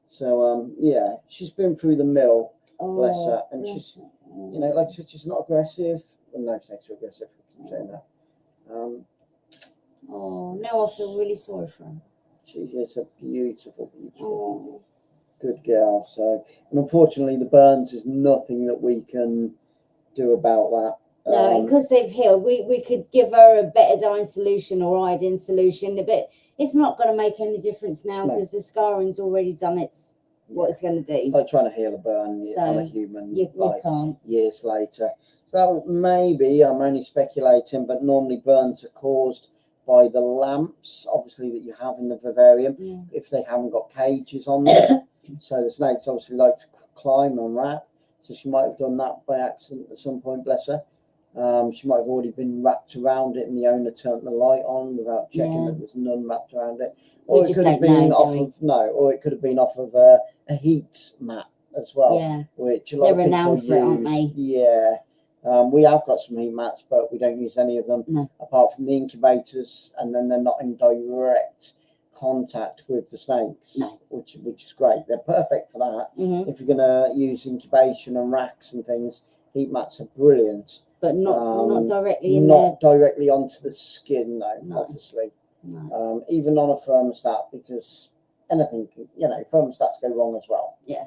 So yeah, she's been through the mill, bless her, and she's, you know, like I said, she's not aggressive. Well, no, she's not too aggressive. I'm saying that. Now I feel really sorry for her. She's a beautiful, good girl. So, and unfortunately, the burns is nothing that we can do about that. No, because they've healed, we could give her a betadine solution or iodine solution, but it's not going to make any difference now because the scarring's already done what it's going to do. It's like trying to heal a burn on a human, you can't. Years later. So maybe, I'm only speculating, but normally burns are caused by the lamps, obviously, that you have in the vivarium, if they haven't got cages on them. So the snakes obviously like to climb and wrap. So she might have done that by accident at some point, bless her. She might have already been wrapped around it and the owner turned the light on without checking that there's none wrapped around it. Or it could have been or it could have been off of a heat mat as well, which a lot of people use. For it, aren't they? Yeah. We have got some heat mats, but we don't use any of them apart from the incubators, and then they're not in direct contact with the snakes, which is great. They're perfect for that. If you're going to use incubation and racks and things, heat mats are brilliant. But not directly directly onto the skin, no. Obviously. No. Even on a thermostat, because anything, you know, thermostats go wrong as well. Yeah.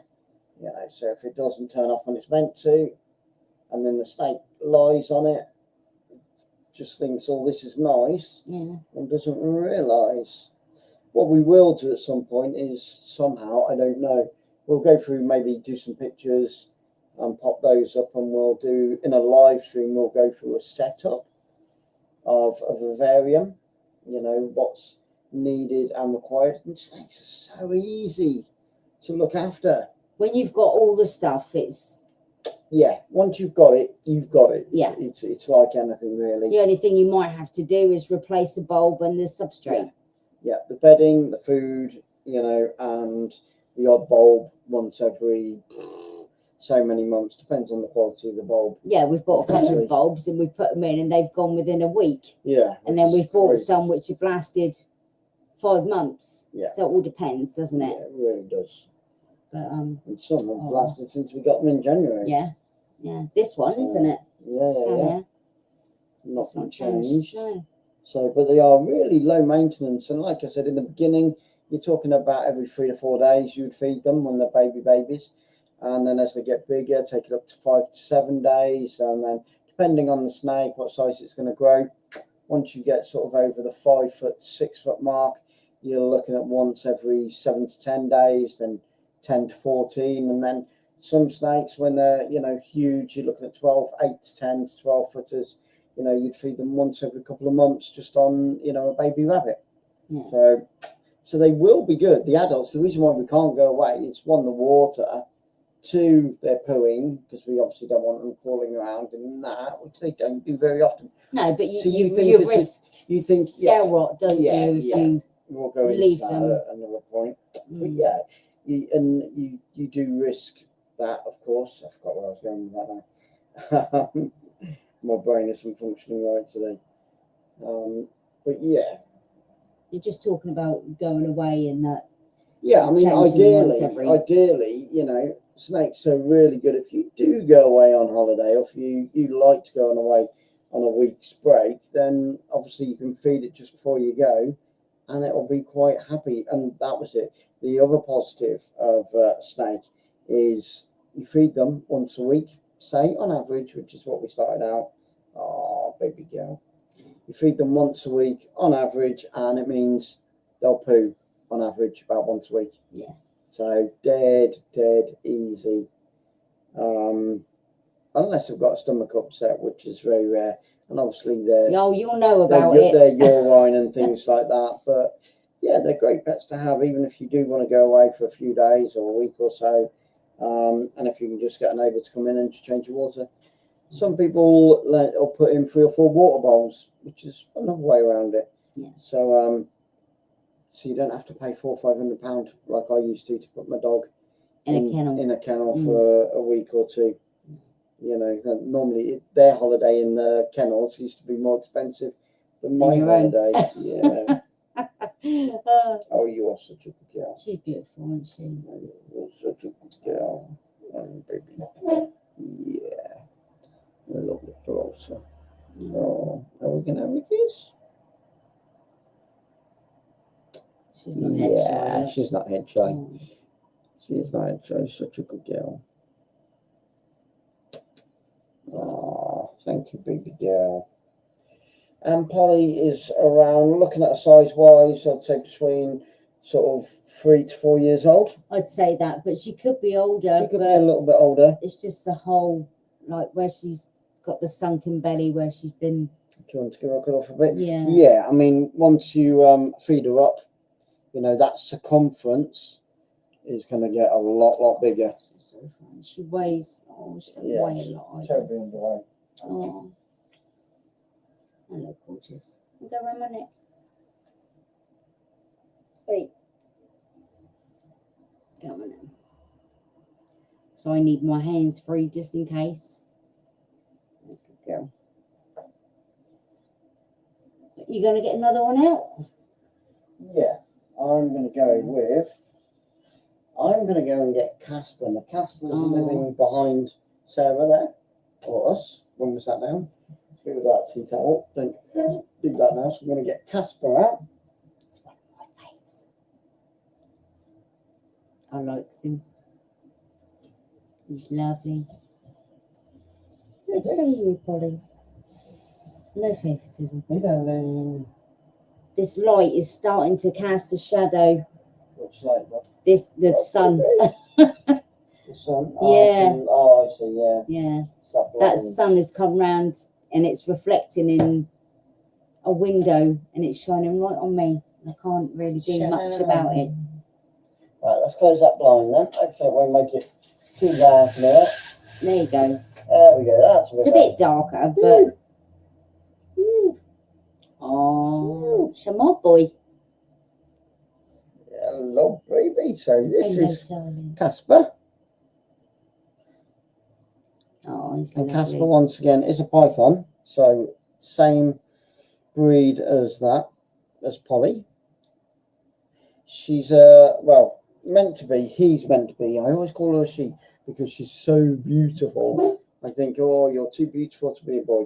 You know, so if it doesn't turn off when it's meant to, and then the snake lies on it, just thinks, oh, this is nice, and doesn't realise. What we will do at some point is somehow, I don't know, we'll go through, maybe do some pictures and pop those up, and we'll do, in a live stream, we'll go through a setup of a vivarium, you know, what's needed and required. And snakes are so easy to look after. When you've got all the stuff, it's... Yeah, once you've got it, you've got it. Yeah. It's like anything, really. The only thing you might have to do is replace the bulb and the substrate. Yeah, the bedding, the food, you know, and the odd bulb once every so many months. Depends on the quality of the bulb. Yeah, we've bought a couple of bulbs and we've put them in and they've gone within a week. Yeah. And then we've bought some which have lasted 5 months. Yeah. So it all depends, doesn't it? Yeah, it really does. But and some have lasted since we got them in January. Yeah. Yeah. This one, isn't it? Yeah. Not changed. No. So, but they are really low maintenance. And like I said in the beginning, you're talking about every 3 to 4 days you would feed them when they're babies. And then as they get bigger, take it up to 5 to 7 days. And then depending on the snake, what size it's going to grow, once you get sort of over the 5 foot, 6 foot mark, you're looking at once every 7 to 10 days, then 10 to 14. And then some snakes, when they're, you know, huge, you're looking at 8 to 10 to 12 footers. You know, you'd feed them once every couple of months just on, you know, a baby rabbit. Yeah. So they will be good. The adults, the reason why we can't go away is 1, the water, 2, they're pooing, because we obviously don't want them crawling around in that, which they don't do very often. No, but you, So you, think you it's risk you think scale rot, don't you? If you we'll go into leave that them. at another point. But Mm. yeah, you do risk that, of course. I forgot where I was going with that now. My brain isn't functioning right today. But yeah. You're just talking about going away and that. Yeah, I mean, Changing once every- ideally, you know, snakes are really good if you do go away on holiday, or if you like to go on away on a week's break, then obviously you can feed it just before you go, and it will be quite happy. And that was it. The other positive of snake is you feed them once a week, say on average, which is what we started out. Oh, baby girl. You feed them once a week on average, and it means they'll poo on average about once a week. Yeah. So dead easy. Unless they've got a stomach upset, which is very rare. And obviously Oh, you'll know about it. they're urine and things like that. But yeah, they're great pets to have, even if you do want to go away for a few days or a week or so. And if you can just get a neighbour to come in and just change your water. Some people will put in 3 or 4 water bowls, which is another way around it. Yeah. So you don't have to pay £400 or £500 like I used to put my dog In a kennel. for a week or two. You know, normally their holiday in the kennels used to be more expensive than my your own. holiday. Yeah. Oh, you are such a good girl. She's beautiful, isn't she? You're such a good girl. Oh, baby. Yeah. A little bit closer. Oh, are we gonna have a kiss? She's not head shy Yeah, yet. she's not head shy. Oh. She's not head shy. She's such a good girl. Oh, thank you, baby girl. And Polly is around, looking at her size-wise, I'd say between sort of 3 to 4 years old. I'd say that, but she could be older. She could be a little bit older. It's just the whole, like, where she's got the sunken belly, where she's been. Do you want to give her a cut off a bit? Yeah. Yeah, I mean, once you feed her up, you know, that circumference is going to get a lot bigger. So fun. She weighs. Oh, she doesn't Yeah, weigh a lot. Either. Terribly underweight. Oh. Hello, gorgeous. Go around my neck. Wait. Go on now. So I need my hands free just in case. Good girl. You gonna get another one out? Yeah, I'm going to go and get Casper. Now, Casper's living behind Sarah there, or us, when we sat down. Give her that tea towel. Don't do that now. So I'm going to get Casper out. It's one of my faves. I like him. He's lovely. So are you, Polly. No favouritism. Hey, darling. This light is starting to cast a shadow. Which light? What? The sun. The sun? Yeah. Oh, I see, yeah. Yeah. Stop That lighting. sun has come round and it's reflecting in a window and it's shining right on me. I can't really do much about it. Right, let's close that blind then. Hopefully it won't make it too dark now. There you go. There we go. That's It's a bit darker, but oh, she's my boy. Hello, baby. So this Hello, is darling. Casper. Oh, he's And lovely. Casper, once again, is a python. So same breed as that, as Polly. She's well, meant to be. He's meant to be. I always call her she because she's so beautiful. I think, oh, you're too beautiful to be a boy.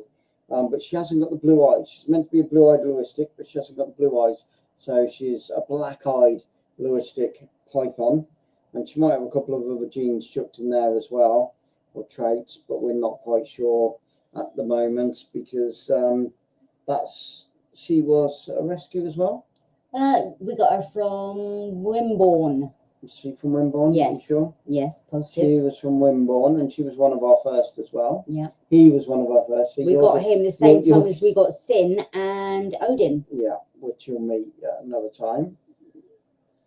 but she hasn't got the blue eyes. She's meant to be a blue-eyed Lewistic, but she hasn't got the blue eyes. So she's a black-eyed Lewistic python, and she might have a couple of other genes chucked in there as well, or traits, but we're not quite sure at the moment because she was a rescue as well. We got her from Wimborne. Is she from Wimborne? Yes. You sure? Yes, positive. She was from Wimborne, and she was one of our first as well. Yeah. He was one of our first. So we got him the same time as we got Sin and Odin. Yeah, which you'll meet at another time.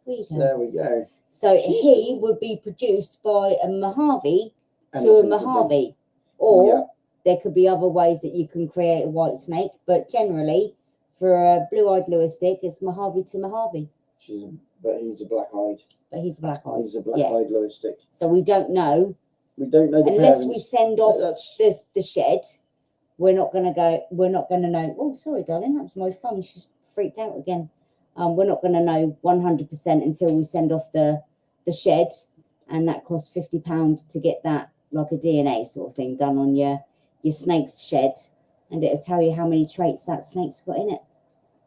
There we go. So he would be produced by a Mojave to a Mojave, or there could be other ways that you can create a white snake, but generally for a blue-eyed Lewistic, it's Mojave to Mojave. But he's a black-eyed. He's a black-eyed. He's a black-eyed Lewistic. So we don't know. We don't know the unless parents. we send off the shed. We're not gonna go. We're not gonna know. Oh, sorry, darling, that was my phone. She's freaked out again. We're not gonna know 100% until we send off the shed, and that costs £50 to get that, like a DNA sort of thing, done on your snake's shed, and it'll tell you how many traits that snake's got in it.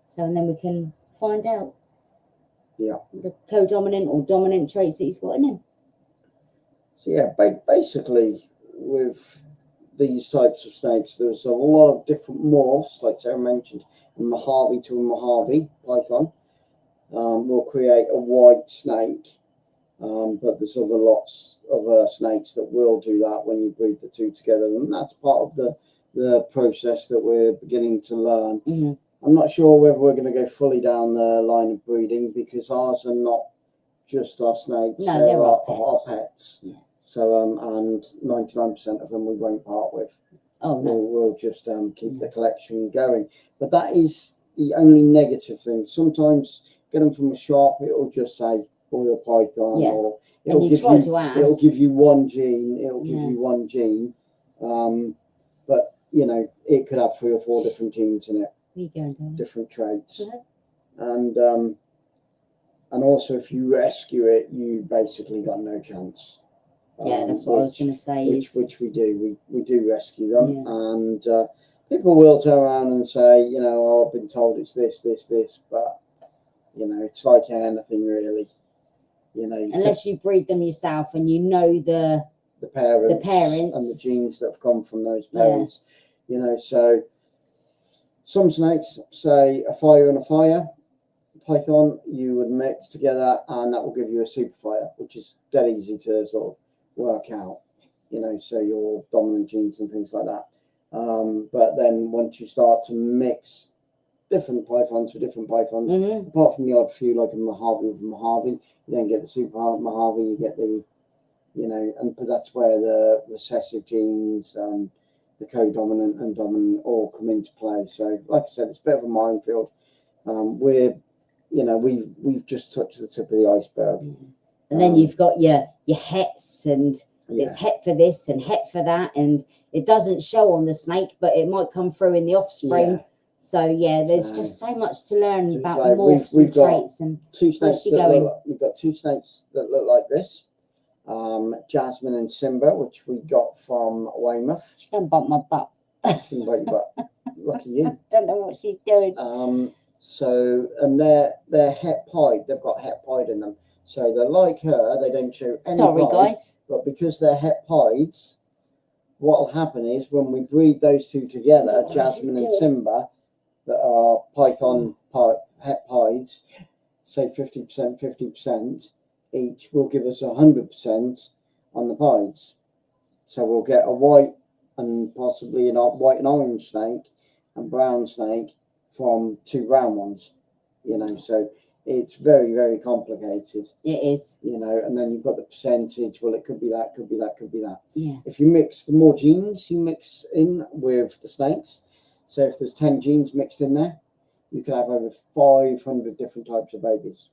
So, and then we can find out. Yeah. The co-dominant or dominant traits that he's got in him. So yeah, basically with these types of snakes, there's a lot of different morphs, like Sarah mentioned, a Mojave to a Mojave python. Will create a white snake, but there's lots of snakes that will do that when you breed the two together, and that's part of the process that we're beginning to learn. Mm-hmm. I'm not sure whether we're going to go fully down the line of breeding, because ours are not just our snakes. No, they're our pets. Yeah. So, and 99% of them we won't part with. Oh, no. We'll just keep the collection going. But that is the only negative thing. Sometimes get them from a shop, it'll just say Royal Python, or it'll give you one gene. It'll give you one gene. But, you know, it could have 3 or 4 different genes in it. Different traits. And also if you rescue it, you basically got no chance. That's what I was going to say. Which we do. We do rescue them, and people will turn around and say, you know, oh, I've been told it's this, but you know, it's like anything really. You know, unless you breed them yourself and you know the parents and the genes that have come from those parents. You know, so some snakes, say a fire and a fire python, you would mix together, and that will give you a super fire, which is dead easy to sort of work out, you know, so your dominant genes and things like that. But then once you start to mix different pythons with different pythons, apart from the odd few like a Mojave with a Mojave, you don't get the super Mojave, you get the, you know, and that's where the recessive genes and the co-dominant and dominant all come into play. So like I said, it's a bit of a minefield. We're, you know, we've just touched the tip of the iceberg. And then you've got your hets, and it's het for this and het for that, and it doesn't show on the snake, but it might come through in the offspring. So there's just so much to learn about morphs and traits. And two snakes we've got 2 snakes that look like this. Jasmine and Simba, which we got from Weymouth. She's gonna bump my butt. She can bite your butt. Lucky you. Don't know what she's doing. So, and they're het pied. They've got het pied in them. So they're like her. They don't show any pied, guys. But because they're het pieds, what will happen is when we breed those two together, Jasmine and Simba, that are python het pieds, say 50%, 50%, each will give us 100% on the pieds. So we'll get a white and possibly a white and orange snake and brown snake from 2 brown ones, you know, so it's very, very complicated. It is. You know, and then you've got the percentage. Well, it could be that, could be that, could be that. Yeah. If you mix, the more genes you mix in with the snakes, so if there's 10 genes mixed in there, you can have over 500 different types of babies.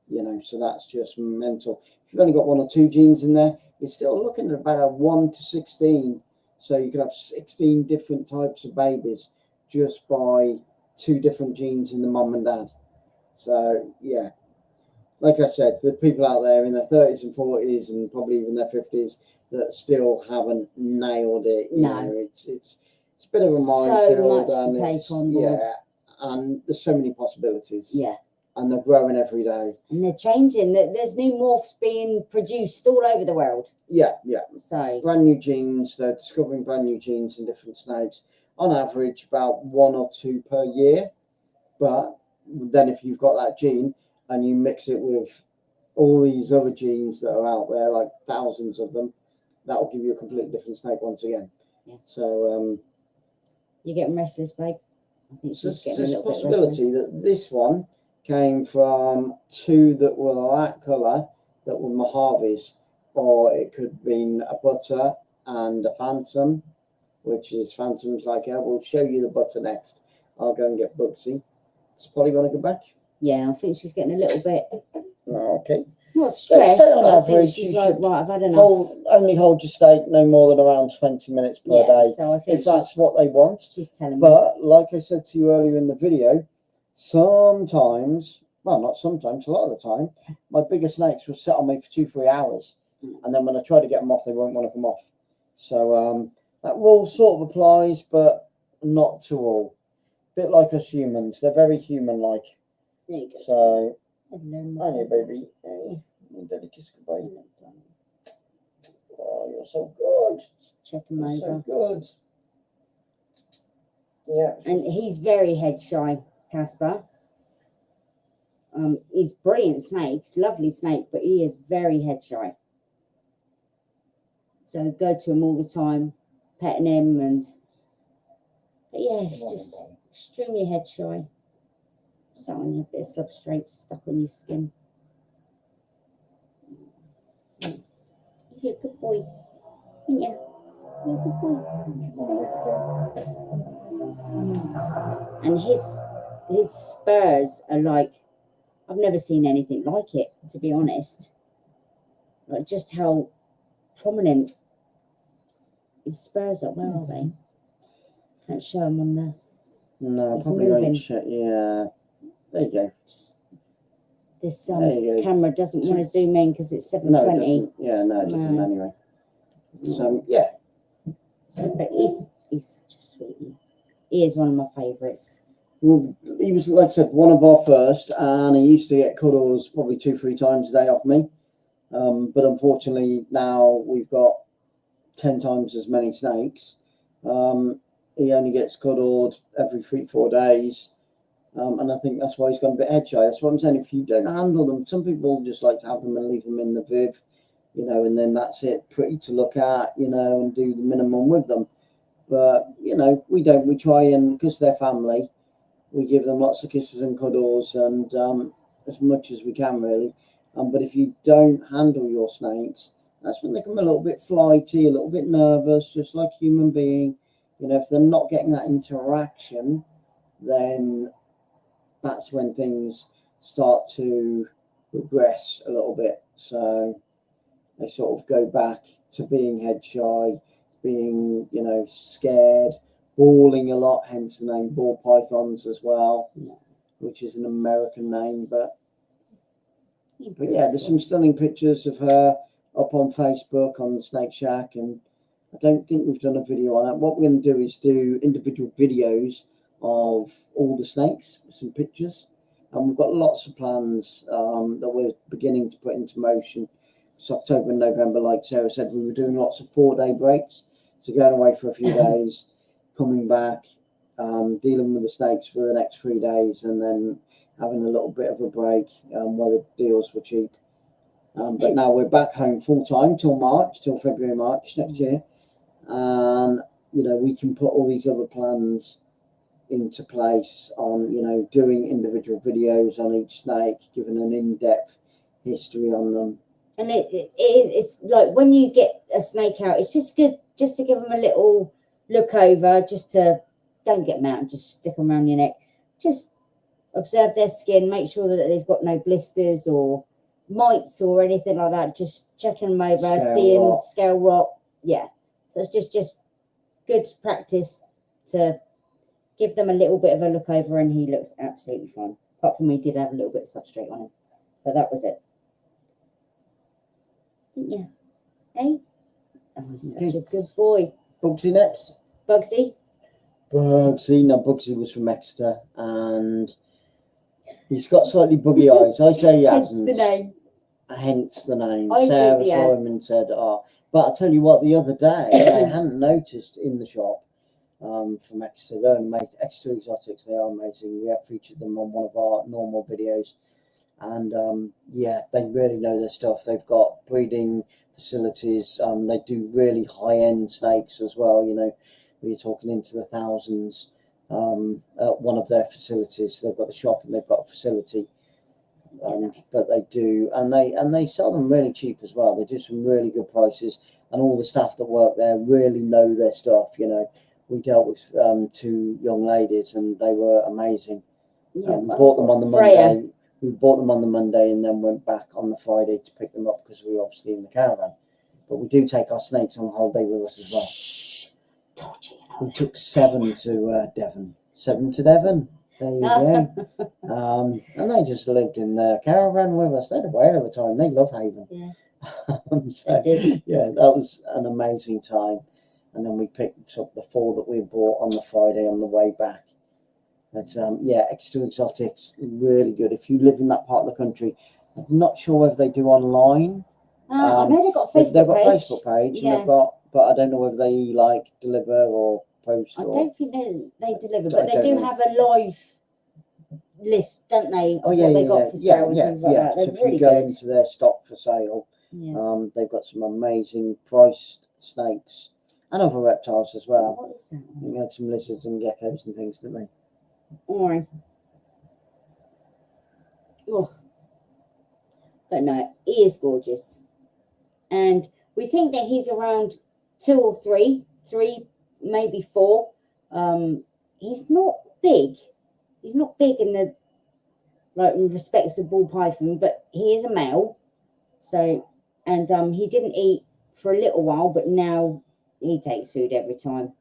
You know, so that's just mental. If you've only got 1 or 2 genes in there, you're still looking at about a 1 to 16. So you could have 16 different types of babies just by 2 different genes in the mum and dad. So yeah, like I said, the people out there in their 30s and 40s and probably even their 50s that still haven't nailed it. You know, it's it's a bit of a So minefield. much to And take on board. yeah, and there's so many possibilities. Yeah. And they're growing every day. And they're changing. There's new morphs being produced all over the world. Yeah. So Brand new genes. They're discovering brand new genes in different snakes. On average, about 1 or 2 per year. But then if you've got that gene and you mix it with all these other genes that are out there, like thousands of them, that will give you a completely different snake once again. Yeah. So you're getting restless, babe. I think she's getting a there's a little bit possibility restless. that this one came from 2 that were that colour that were Mojaves, or it could have been a butter and a phantom, which is phantoms like her. We'll show you the butter next. I'll go and get Bugsy. Does Polly want to go back? Yeah, I think she's getting a little bit Okay. not stressed, say on but I think average, she's you like, should right, I've had enough. Only hold your steak no more than around 20 minutes per Yeah, day, so I think if that's what they want. she's telling me. But like I said to you earlier in the video, sometimes, well, not sometimes, a lot of the time, my bigger snakes will sit on me for 2-3 hours, and then when I try to get them off, they won't want to come off. So that rule sort of applies, but not to all. Bit like us humans, they're very human-like. There you go. So, Hello, honey, baby, hey, daddy kiss goodbye. Oh, you're so good. Check him You're over. so good. Yeah. And he's very head shy, Casper. He's brilliant snakes, lovely snake, but he is very head shy. So I go to him all the time, petting him, but yeah, it's just extremely head shy. So on you, a bit of substrate stuck on your skin. You're a good boy. Yeah, you're a good boy. And his spurs are like, I've never seen anything like it, to be honest. Like just how prominent his spurs are. Where are they? Can't show them on the. No, He's probably moving. won't check. Yeah. There you go. Just this There you go. camera doesn't want to zoom in because it's No, it 720. doesn't. Yeah, no, it doesn't No. anyway. So, yeah. But he's such a sweetie. He is one of my favourites. Well, he was, like I said, one of our first, and he used to get cuddles probably 2-3 times a day off me. But unfortunately, now we've got 10 times as many snakes. He only gets cuddled every 3-4 days. And I think that's why he's gone a bit head shy. That's what I'm saying. If you don't handle them, some people just like to have them and leave them in the viv, you know, and then that's it, pretty to look at, you know, and do the minimum with them. But, you know, we don't. We try and, because they're family, we give them lots of kisses and cuddles and as much as we can, really. But if you don't handle your snakes, that's when they become a little bit flighty, a little bit nervous, just like a human being. You know, if they're not getting that interaction, then that's when things start to regress a little bit. So they sort of go back to being head shy, being, you know, scared, bawling a lot, hence the name ball pythons as well, which is an American name. But yeah, there's some stunning pictures of her up on Facebook on the Snake Shack, and I don't think we've done a video on it. What we're going to do is do individual videos of all the snakes with some pictures, and we've got lots of plans that we're beginning to put into motion. It's October and November, like Sarah said, we were doing lots of 4-day breaks, so going away for a few days, coming back, dealing with the snakes for the next 3 days, and then having a little bit of a break where the deals were cheap. But now we're back home full time till February, March next year, and you know, we can put all these other plans into place on, you know, doing individual videos on each snake, giving an in-depth history on them. And it's like when you get a snake out, it's just good just to give them a little look over, just to don't get them out and just stick them around your neck. Just observe their skin, make sure that they've got no blisters or mites or anything like that. Just checking them over, seeing scale rot. Yeah, so it's just good practice to give them a little bit of a look over, and he looks absolutely fine. Apart from he did have a little bit of substrate on him, but that was it. Yeah. Hey? Oh, he's such a good boy. Bugsy next. Bugsy? Bugsy. No, Bugsy was from Exeter, and he's got slightly buggy eyes. I say he Hence hasn't. the name. Hence the name. I says Sarah he saw has. him and said, "Oh." But I tell you what, the other day I hadn't noticed in the shop from Exeter. They're amazing. Exeter Exotics. They are amazing. We have featured them on one of our normal videos, and yeah, they really know their stuff. They've got breeding facilities. They do really high-end snakes as well. You know, we're talking into the thousands. At one of their facilities, they've got the shop and they've got a facility. But they do, and they sell them really cheap as well. They do some really good prices, and all the staff that work there really know their stuff. You know, we dealt with 2 young ladies, and they were amazing. Yeah, We bought them on the Freya. Monday. We bought them on the Monday, and then went back on the Friday to pick them up because we were obviously in the caravan. But we do take our snakes on holiday with us as well. Shh. Told you. We took 7 to Devon. 7 to Devon. There you go. And they just lived in the caravan with us. They had a whale of a time. They love Haven. Yeah. So, They did. yeah, that was an amazing time. And then we picked up the 4 that we bought on the Friday on the way back. But yeah, Exeter Exotics, really good. If you live in that part of the country, I'm not sure whether they do online. I know they've got a They've Facebook got a page. Facebook page, Yeah. and they've got, but I don't know whether they like deliver or post. I Or, don't think they deliver, I but they don't do know. have a live list, don't they? Of Oh yeah, what they yeah, got yeah, for sale yeah, and yeah, things like yeah. that. So They're if really you go good. into their stock for sale, Yeah. they've got some amazing priced snakes and other reptiles as well. What is that? I think they had some lizards and geckos and things, didn't they? Alright. Oh. But no, he is gorgeous. And we think that he's around 2 or 3, maybe 4. He's not big. He's not big in the in respects of ball python, but he is a male. So, and he didn't eat for a little while, but now he takes food every time.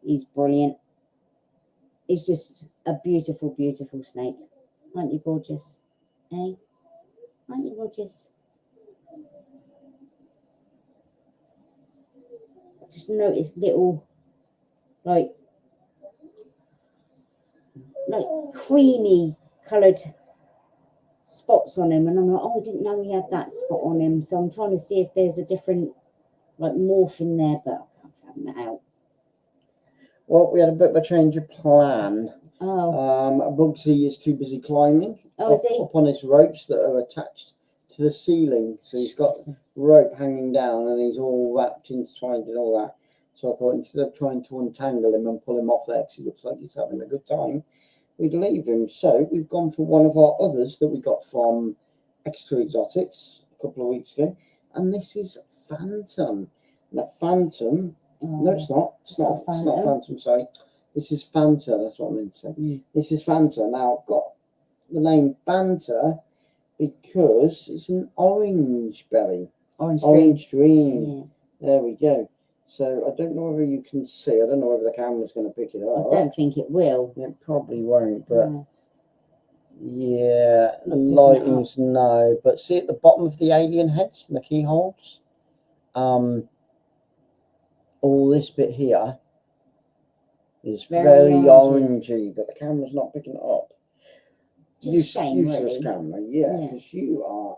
He's brilliant. He's just a beautiful, beautiful snake. Aren't you gorgeous? Eh? Aren't you gorgeous? I just noticed little, like creamy coloured spots on him, and I'm like, oh, I didn't know he had that spot on him. So I'm trying to see if there's a different morph in there, but I can't find that out. Well, we had a bit of a change of plan. Oh. Bugsy is too busy climbing Is he? up on his ropes that are attached to the ceiling. So he's got rope hanging down, and he's all wrapped, intertwined, and all that. So I thought instead of trying to untangle him and pull him off there, because he looks like he's having a good time, we'd leave him. So we've gone for one of our others that we got from Exeter Exotics a couple of weeks ago, and this is Phantom. Now, Phantom. No, it's not. It's not Phantom. Sorry, this is Fanta. That's what I meant to say. This is Fanta. Now, I've got the name Fanta because it's an orange belly. Orange dream. Yeah. There we go. So I don't know whether you can see. I don't know whether the camera's going to pick it up. I don't think it will. It probably won't, but yeah, the lighting's no. But see at the bottom of the alien heads and the keyholes, all this bit here is very orangey, but the camera's not picking it up. Just shame, useless really. Camera, yeah, because you are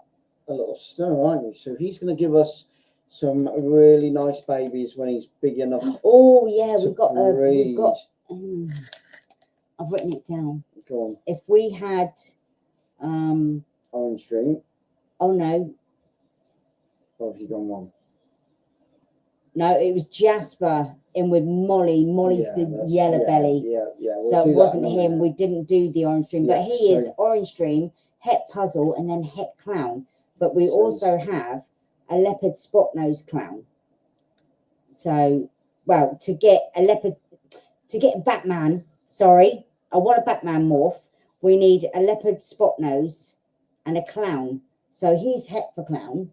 a little stunner, aren't you? So he's going to give us some really nice babies when he's big enough. Oh yeah, we've got. I've written it down. Go on. If we had, Orange Dream. Oh no. Or have you gone one? No, it was Jasper in with Molly. Molly's the yellow belly. Yeah. We'll so it wasn't him. We didn't do the Orange Dream, but he is Orange Dream, Het Puzzle, and then Het Clown. But we also have a leopard spot nose clown. So, well, to get Batman, sorry, I want a Batman morph. We need a leopard spot nose and a clown. So he's Het for clown.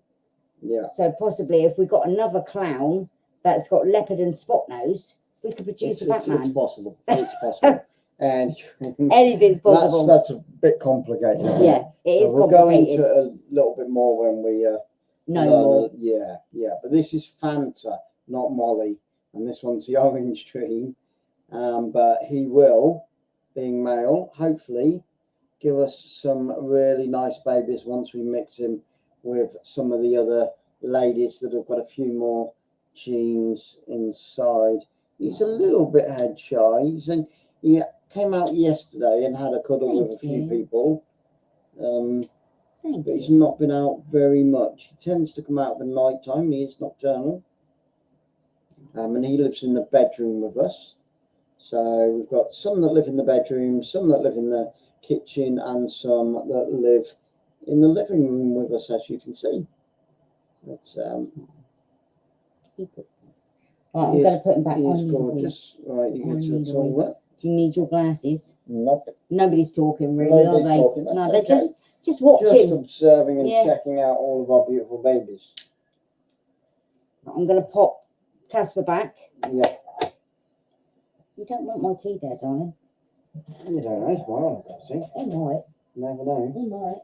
Yeah. So possibly if we got another clown that's got leopard and spot nose, we could produce a Batman. It's possible. It's possible. And anything's possible. That's a bit complicated. Yeah, it is we'll complicated. We'll go into it a little bit more when we know more. Yeah. But this is Fanta, not Molly, and this one's the Orange Dream, but he will, being male, hopefully give us some really nice babies once we mix him with some of the other ladies that have got a few more genes inside. He's a little bit head shy. He came out yesterday and had a cuddle with a few people. But he's not been out very much. He tends to come out at night time. He is nocturnal. And he lives in the bedroom with us. So we've got some that live in the bedroom, some that live in the kitchen, and some that live in the living room with us, as you can see. That's right, I'm going to put him back on. He's gorgeous. Right, you get to the toilet. Do you need your glasses? Nope. Nobody's talking really, Nobody's are they? talking. No, they're okay. just watching. Just observing and checking out all of our beautiful babies. I'm going to pop Casper back. Yeah. You don't want my tea there, darling. You don't know. It's wild, I think. He might. Never know. He might.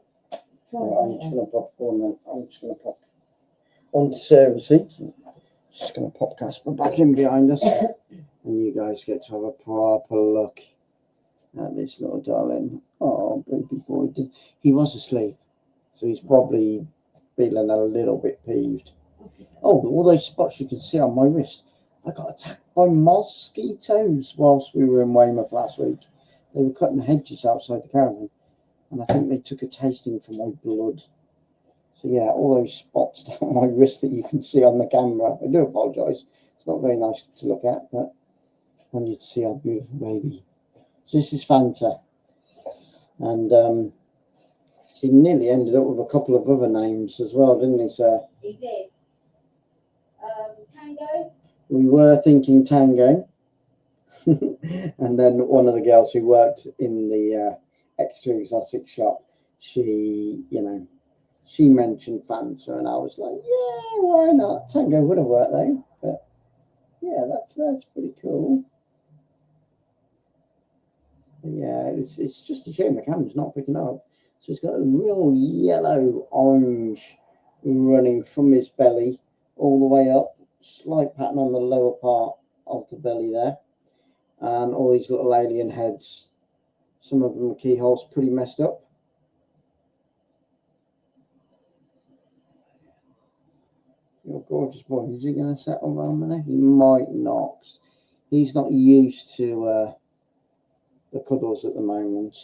Right, I'm just going to pop on then. I'm just going to pop onto service seat. Just going to pop Casper back in behind us. And you guys get to have a proper look at this little darling. Oh, baby boy. He was asleep. So he's probably feeling a little bit peeved. Oh, all those spots you can see on my wrist. I got attacked by mosquitoes whilst we were in Weymouth last week. They were cutting hedges outside the caravan. And I think they took a tasting for my blood. So yeah, all those spots down my wrist that you can see on the camera. I do apologise. It's not very nice to look at, but I want you to see our beautiful baby. So this is Fanta. And he nearly ended up with a couple of other names as well, didn't he, sir? He did. Tango? We were thinking Tango. And then one of the girls who worked in the X2 Exotic shop, she mentioned Fanta, and I was like, yeah, why not? Tango would have worked though, but yeah, that's pretty cool. But yeah, it's just a shame the camera's not picking up. So it's got a real yellow orange running from his belly all the way up, slight pattern on the lower part of the belly there, and all these little alien heads. Some of them, the keyholes pretty messed up. You're a gorgeous boy. Is he going to settle around there? He might not. He's not used to the cuddles at the moment.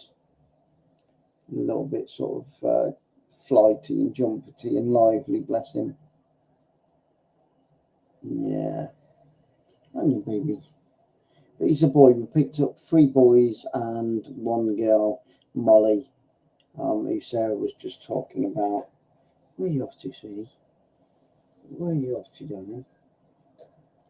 A little bit sort of flighty and jumpety and lively, bless him. Yeah. Only baby. But he's a boy. We picked up 3 boys and 1 girl, Molly, who Sarah was just talking about. Where are you off to, sweetie? Where are you off to, darling?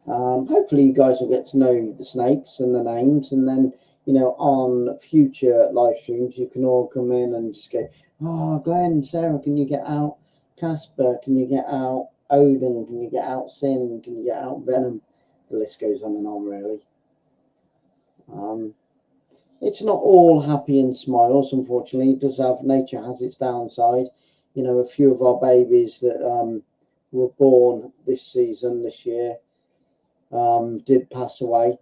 Hopefully you guys will get to know the snakes and the names, and then, on future live streams, you can all come in and just go, oh, Glenn, Sarah, can you get out Casper? Can you get out Odin? Can you get out Sin? Can you get out Venom? The list goes on and on, really. It's not all happy and smiles, unfortunately. It does have, nature has its downside. A few of our babies that were born this year, did pass away.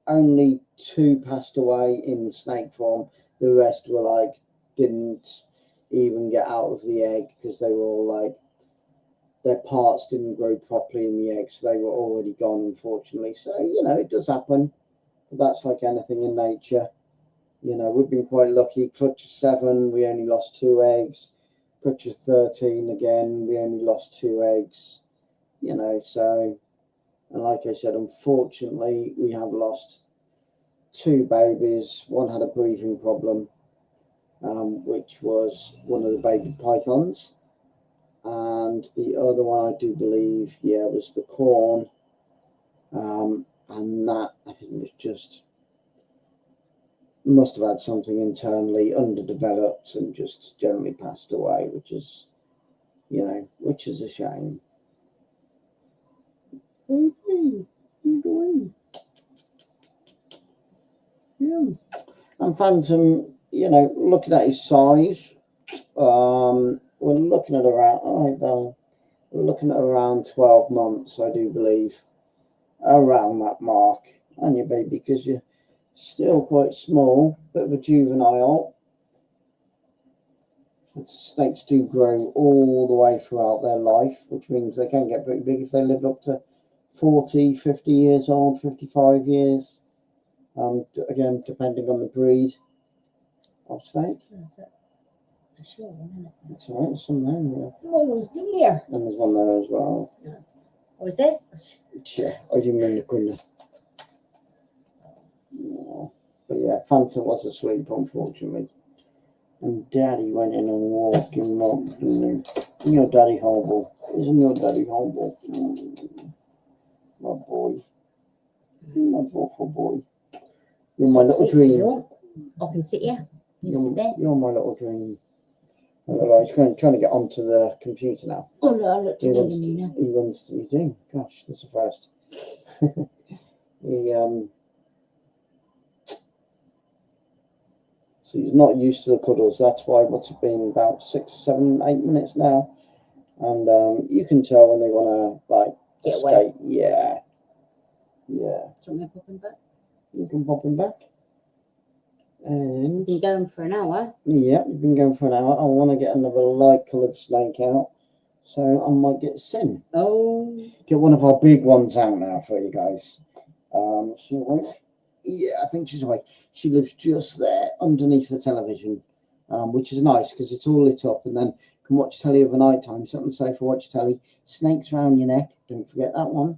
Only 2 passed away in snake form. The rest were didn't even get out of the egg because they were all their parts didn't grow properly in the egg, so they were already gone, unfortunately. So, it does happen. But that's like anything in nature. We've been quite lucky. Clutch 7, we only lost 2 eggs. Clutch 13, again, we only lost 2 eggs. So, and like I said, unfortunately, we have lost 2 babies. One had a breathing problem, which was one of the baby pythons. And the other one, I do believe, was the corn. And that, I think, was just, must have had something internally underdeveloped and just generally passed away, which is, which is a shame. Yeah. And Phantom, looking at his size, we're looking at around 12 months, I do believe, around that mark. and you, baby, because you're still quite small, bit of a juvenile. Snakes do grow all the way throughout their life, which means they can get pretty big if they live up to 40, 50 years old, 55 years. Again, depending on the breed of snake. That's a short one, isn't it? That's all right, there's some there. Yeah. Oh, one's still here. And there's one there as well. Oh, is it? Yeah, I didn't mean to queen. But yeah, Fanta was asleep, unfortunately. And Daddy went in and walked him up, didn't he? Your daddy humble. Isn't your daddy humble? My boy. My awful boy. You're my little dream. I can sit here. You sit there. You're my little dream. He's trying to get onto the computer now. Oh no, I looked at you now. He runs to me doing. Gosh, that's a first. So he's not used to the cuddles. That's why what's it been about 6, 7, 8 minutes now, and you can tell when they want to like Get escape. away. Yeah. Do you want me to pop him back? You can pop him back. And Been going for an hour. yeah, we've been going for an hour. I want to get another light coloured snake out, so I might get Sin. Oh. Get one of our big ones out now for you guys. She awake? Yeah, I think she's awake. She lives just there underneath the television, which is nice because it's all lit up, and then you can watch telly over night time. Sit on the sofa, watch telly. Snakes around your neck. Don't forget that one.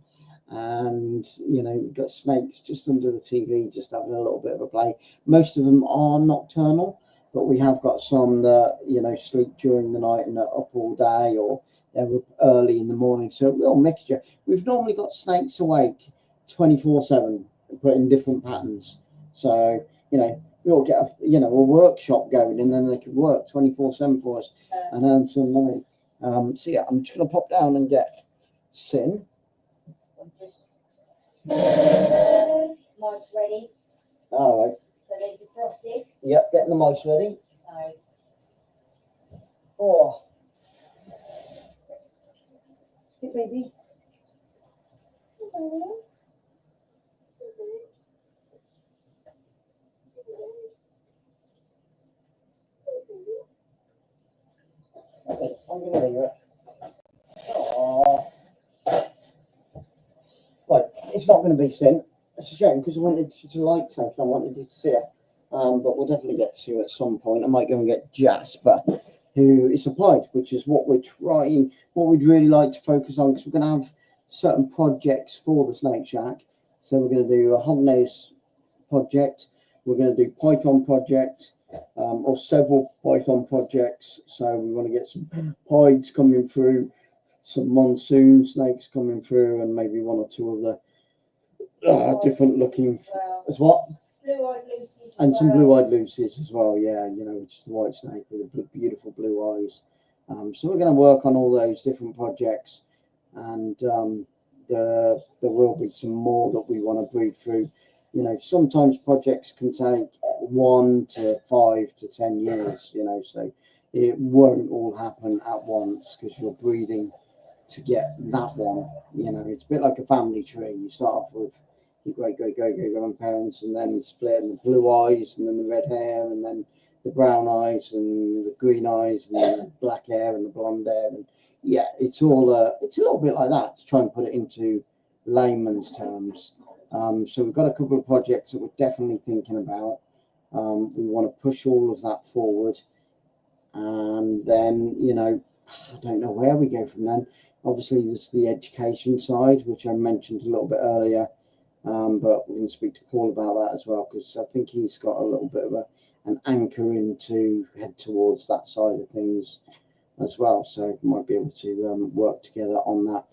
And you've got snakes just under the TV, just having a little bit of a play. Most of them are nocturnal, but we have got some that sleep during the night and are up all day, or they're up early in the morning. So a real mixture. We've normally got snakes awake 24/7, but in different patterns. So we'll get a workshop going, and then they could work 24/7 for us and earn some money. So yeah, I'm just gonna pop down and get Sin. Just mice ready. All right. So they're defrosted. Yep, getting the mice ready. So Oh. Hey, baby. Okay, I'm gonna leave it. Oh. Right, it's not going to be Sin. It's a shame because I wanted to like something. I wanted you to see her. But we'll definitely get to at some point. I might go and get Jasper, who is applied, which is what we're trying, what we'd really like to focus on, because we're going to have certain projects for the Snake Shack. So we're going to do a hognose project. We're going to do Python project, or several Python projects. So we want to get some hides coming through, some monsoon snakes coming through, and maybe one or two of the different looking as what? Blue-eyed Lucy's. And some blue-eyed Lucy's as well, yeah, which is the white snake with the beautiful blue eyes. So we're going to work on all those different projects, and there will be some more that we want to breed through. Sometimes projects can take 1 to 5 to 10 years, so it won't all happen at once because you're breeding to get that one. It's a bit like a family tree. You start off with your great grandparents, and then split, and the blue eyes, and then the red hair, and then the brown eyes, and the green eyes, and then the black hair, and the blonde hair. And yeah, it's all it's a little bit like that, to try and put it into layman's terms. So we've got a couple of projects that we're definitely thinking about. We want to push all of that forward, and then I don't know where we go from then. Obviously there's the education side, which I mentioned a little bit earlier, but we're going to speak to Paul about that as well, because I think he's got a little bit of an anchor in to head towards that side of things as well. So we might be able to work together on that,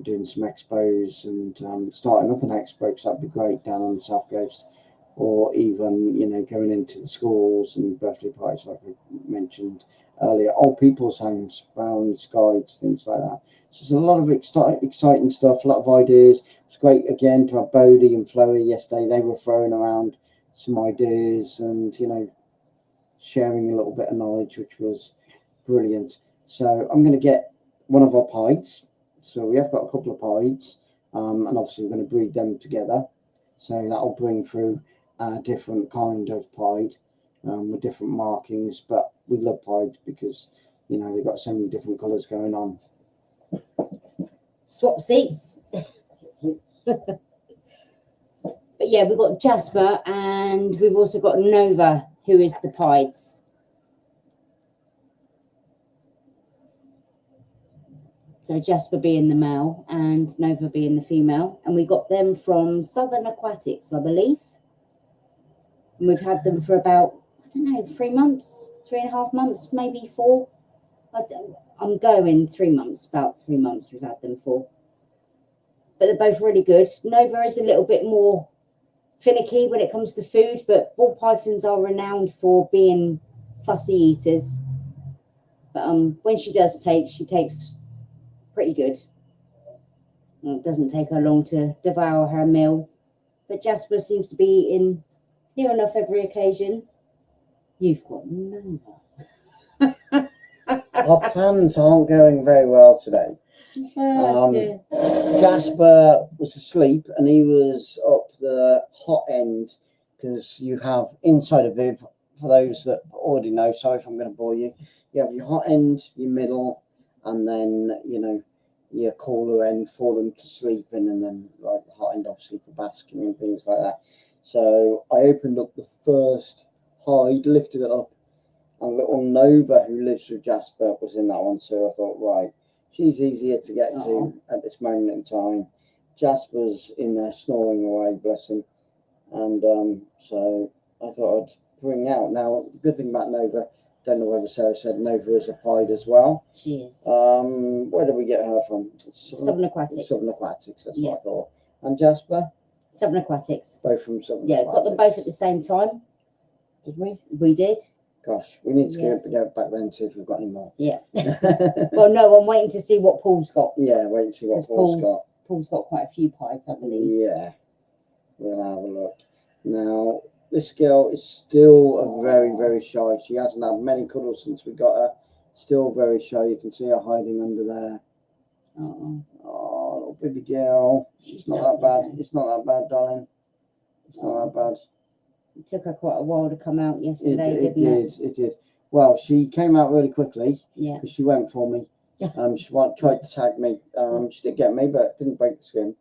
doing some expos and starting up an expo, because that'd be great down on the South Coast, or even going into the schools and birthday parties, like I mentioned earlier, old people's homes, bounds, guides, things like that. So there's a lot of exciting stuff, a lot of ideas. It's great again to have Bodie and Chloe yesterday. They were throwing around some ideas and sharing a little bit of knowledge, which was brilliant. So I'm going to get one of our pieds. So we have got a couple of pieds, and obviously we're going to breed them together. So that'll bring through a different kind of pied with different markings. But we love pied because, you know, they've got so many different colours going on. Swap seats. But yeah, we've got Jasper and we've also got Nova, who is the pieds. So Jasper being the male and Nova being the female. And we got them from Southern Aquatics, I believe. And we've had them for about, I don't know, 3 months, 3.5 months, maybe 4. I'm going 3 months, about 3 months we've had them for. But they're both really good. Nova is a little bit more finicky when it comes to food, but ball pythons are renowned for being fussy eaters. But when she does take, she takes pretty good. Well, it doesn't take her long to devour her meal. But Jasper seems to be in near enough every occasion. You've got Nova. Our plans aren't going very well today. Jasper was asleep and he was up the hot end, because you have inside a Viv, for those that already know, sorry if I'm going to bore you, you have your hot end, your middle, and then, you know, your cooler end for them to sleep in, and then like the hot end obviously for basking and things like that. So I opened up the first hide, lifted it up, and little Nova, who lives with Jasper, was in that one. So I thought, right, she's easier to get to at this moment in time. Jasper's in there snoring away, bless him. And so I thought I'd bring out. Now, the good thing about Nova, don't know whether Sarah said Nova is a pied as well. She is. Where did we get her from? Southern Aquatics. Southern Aquatics, that's what I thought. And Jasper? Southern Aquatics. Both from Southern Aquatics. Got them both at the same time. Did we? We did. Gosh, we need to go back then and see if we've got any more. Yeah. Well, no, I'm waiting to see what Paul's got. Yeah, wait and see what Paul's got. Paul's got quite a few pieds, I believe. Yeah, we'll have a look. Now, this girl is still very, very shy. She hasn't had many cuddles since we got her. Still very shy. You can see her hiding under there. Oh, little baby girl. It's not that bad. It's not that bad, darling. It's not that bad. It took her quite a while to come out yesterday, didn't it? It did. Well, she came out really quickly. Yeah. Because she went for me. She tried to tag me. She did get me, but didn't break the skin.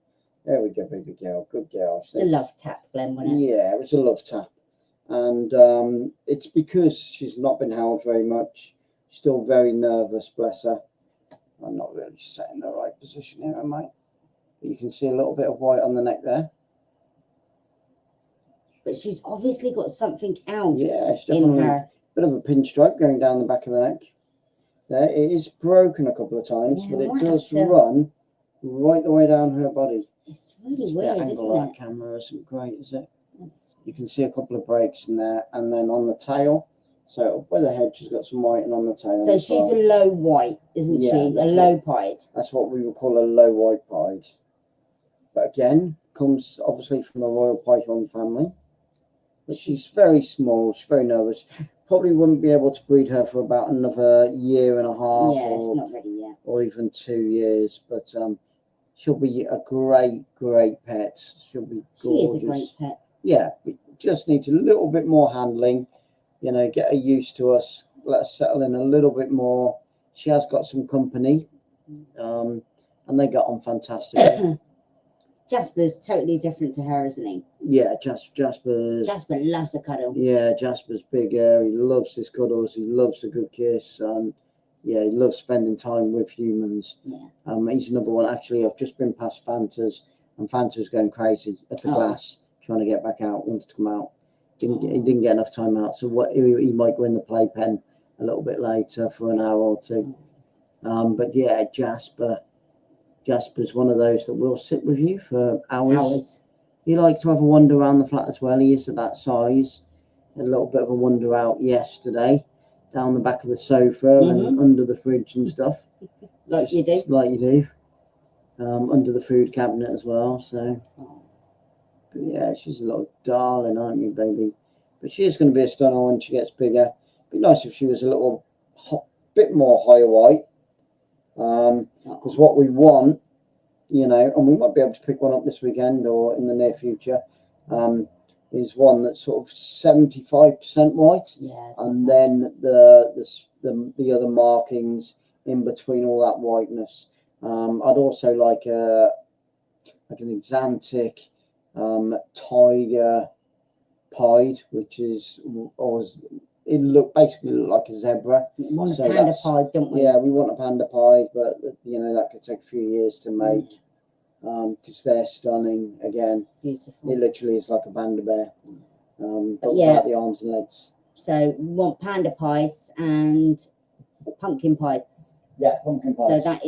There we go, baby girl. Good girl. It's a love tap, Glenn, wasn't it? Yeah, it was a love tap. And it's because she's not been held very much. Still very nervous, bless her. I'm not really set in the right position here, am I? But you can see a little bit of white on the neck there. But she's obviously got something else in in her. A bit of a pinstripe going down the back of the neck. There, it is broken a couple of times, but it does run right the way down her body. It's really weird, isn't it? The angle of that camera isn't great, is it? You can see a couple of breaks in there, and then on the tail. So where the head, she's got some white, and on the tail. So she's a low white, isn't she? A low pied. That's what we would call a low white pied. But again, comes obviously from the Royal Python family. But she's very small. She's very nervous. Probably wouldn't be able to breed her for about another 1.5 years. Yeah, it's not ready yet. Or even 2 years. But she'll be a great, great pet. She'll be gorgeous. She is a great pet. Yeah, it just needs a little bit more handling. You know, get her used to us. Let her settle in a little bit more. She has got some company. And they get on fantastically. Jasper's totally different to her, isn't he? Yeah, Jasper loves a cuddle. Yeah, Jasper's bigger. He loves his cuddles. He loves a good kiss. And yeah, he loves spending time with humans. Yeah. He's another one. Actually, I've just been past Fanta's, and Fanta's going crazy at the glass, trying to get back out. Wanted to come out. He didn't get enough time out. So he might go in the playpen a little bit later for an hour or two. But yeah, Jasper's one of those that will sit with you for hours. He likes to have a wander around the flat as well. He is at that size. Had a little bit of a wander out yesterday, down the back of the sofa and under the fridge and stuff. Like you do. Like you do. Under the food cabinet as well. So, but yeah, she's a little darling, aren't you, baby? But she is going to be a stunner when she gets bigger. It'd be nice if she was a little bit more higher white. Because what we want, you know, and we might be able to pick one up this weekend or in the near future, is one that's sort of 75% white, Yeah. and then the other markings in between all that whiteness. I'd also like an Exantic tiger pied, which is it looked basically like a zebra. We want So a panda that's- pied, don't we? Yeah, we want a panda pied, but you know that could take a few years to make because they're stunning. Again, Beautiful. it literally is like a panda bear, but yeah. without the arms and legs. So we want panda pieds and pumpkin pieds. Yeah, pumpkin So pies. that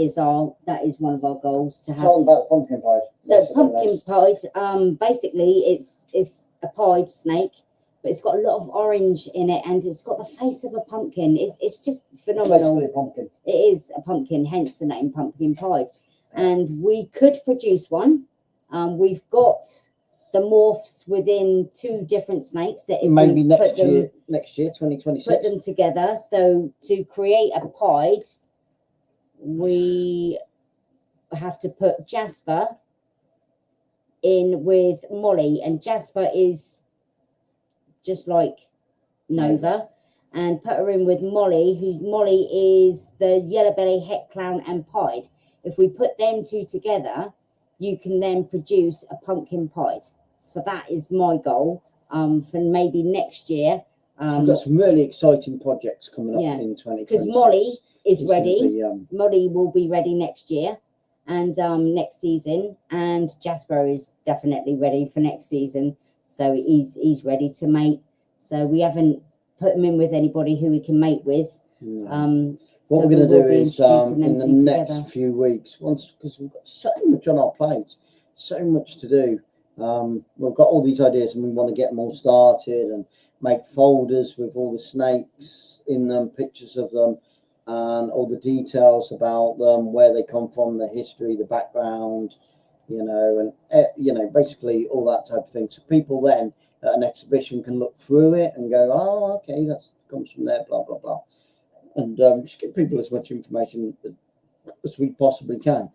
is one of our goals to have. Tell them about the pumpkin pies. So Yes, I don't know. pumpkin pied, basically it's a pied snake, but it's got a lot of orange in it, and it's got the face of a pumpkin. It's just phenomenal. Basically a pumpkin. It is a pumpkin, hence the name pumpkin pied. And we could produce one. We've got the morphs within 2 different snakes that if Maybe we next put them, year, 2026. put them together. So to create a pied, we have to put Jasper in with Molly, and Jasper is just like Nova, and put her in with Molly, Molly is the yellow belly, het clown, and pied. If we put them 2 together, you can then produce a pumpkin pied. So that is my goal for maybe next year. We've got some really exciting projects coming up Yeah, in 2026. because Molly is It's gonna ready. be, Molly will be ready next year and next season, and Jasper is definitely ready for next season. So he's ready to mate. So we haven't put him in with anybody who we can mate with. no. So What we're we going to will do be is introducing them in the 2 next together. few weeks, because we've got so much on our plate, so much to do. We've got all these ideas and we want to get them all started and make folders with all the snakes in them, pictures of them, and all the details about them, where they come from, the history, the background, and basically all that type of thing. So people then at an exhibition can look through it and go, oh, okay, that comes from there, blah blah blah, and just give people as much information as we possibly can.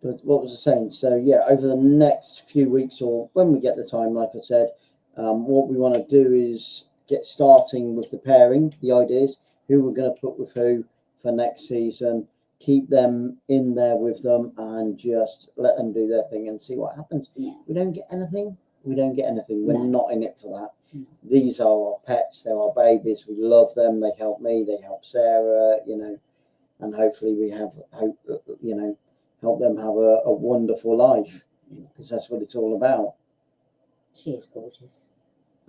But what was I saying? So yeah, over the next few weeks, or when we get the time, like I said, what we want to do is get starting with the pairing, the ideas, who we're going to put with who for next season, keep them in there with them, and just let them do their thing and see what happens. Yeah. We don't get anything. We're No. not in it for that. No. These are our pets. They're our babies. We love them. They help me. They help Sarah. And hopefully we help them have a wonderful life, because that's what it's all about. She is gorgeous,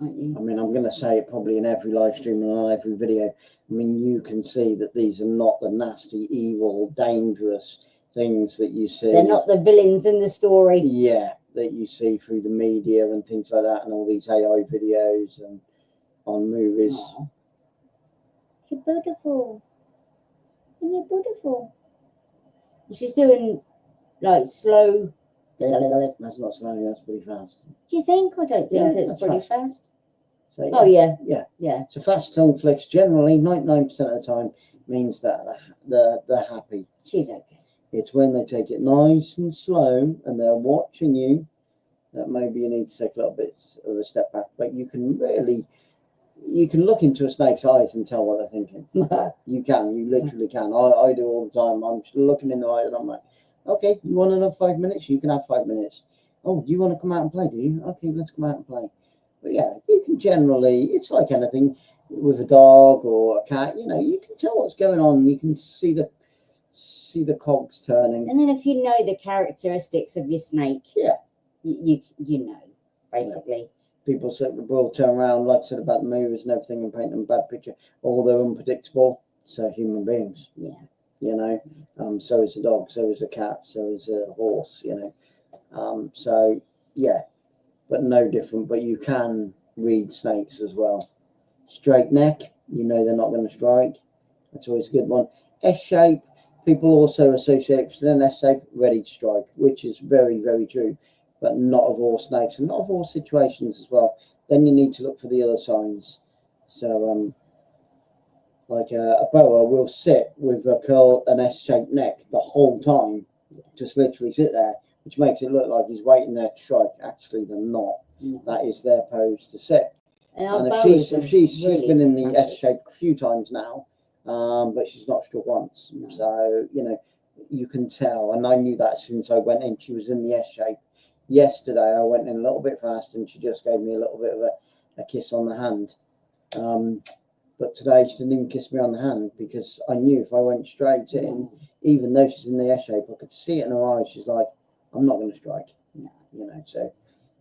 aren't you? I mean, I'm going to say it probably in every live stream and on every video. I mean, you can see that these are not the nasty, evil, dangerous things that you see. They're not the villains in the story. Yeah, that you see through the media and things like that, and all these AI videos and on movies. Aw. You're beautiful. You're beautiful. She's doing like slow. Do That's not slow, that's pretty fast. you think? I don't think Yeah, it's that's pretty fast. fast. So, Oh yeah, yeah. yeah. So fast tongue flicks generally 99% of the time means that they're happy. She's okay. It's when they take it nice and slow and they're watching you that maybe you need to take a little bit of a step back. But you can look into a snake's eyes and tell what they're thinking. You literally can. I do all the time. I'm just looking in the eye and I'm like, okay, you want another 5 minutes? You can have 5 minutes. Oh, you want to come out and play, do you? Okay, let's come out and play. But yeah, you can generally, it's like anything with a dog or a cat, you can tell what's going on. You can see the cogs turning. And then if you know the characteristics of your snake, Yeah. you know, basically. People will turn around, like I said about the movies and everything, and paint them a bad picture. Or they're unpredictable. So human beings. Yeah. So is a dog, so is a cat, so is a horse, so yeah, but no different. But you can read snakes as well. Straight neck, they're not going to strike. That's always a good one. S shape, people also associate with an S shape, ready to strike, which is very, very true, but not of all snakes and not of all situations as well. Then you need to look for the other signs. So like a boa will sit with an S-shaped neck the whole time, just literally sit there, which makes it look like he's waiting there to strike. Actually, they're not. that is their pose to sit. And our And if boas are she's really been in the S fantastic. shape a few times now, but she's not struck once. No. So, you know, you can tell. And I knew that as soon as I went in, she was in the S shape. Yesterday, I went in a little bit fast and she just gave me a little bit of a kiss on the hand. But today, she didn't even kiss me on the hand because I knew if I went straight in, even though she's in the S shape, I could see it in her eyes. She's like, I'm not going to strike. No. You know, so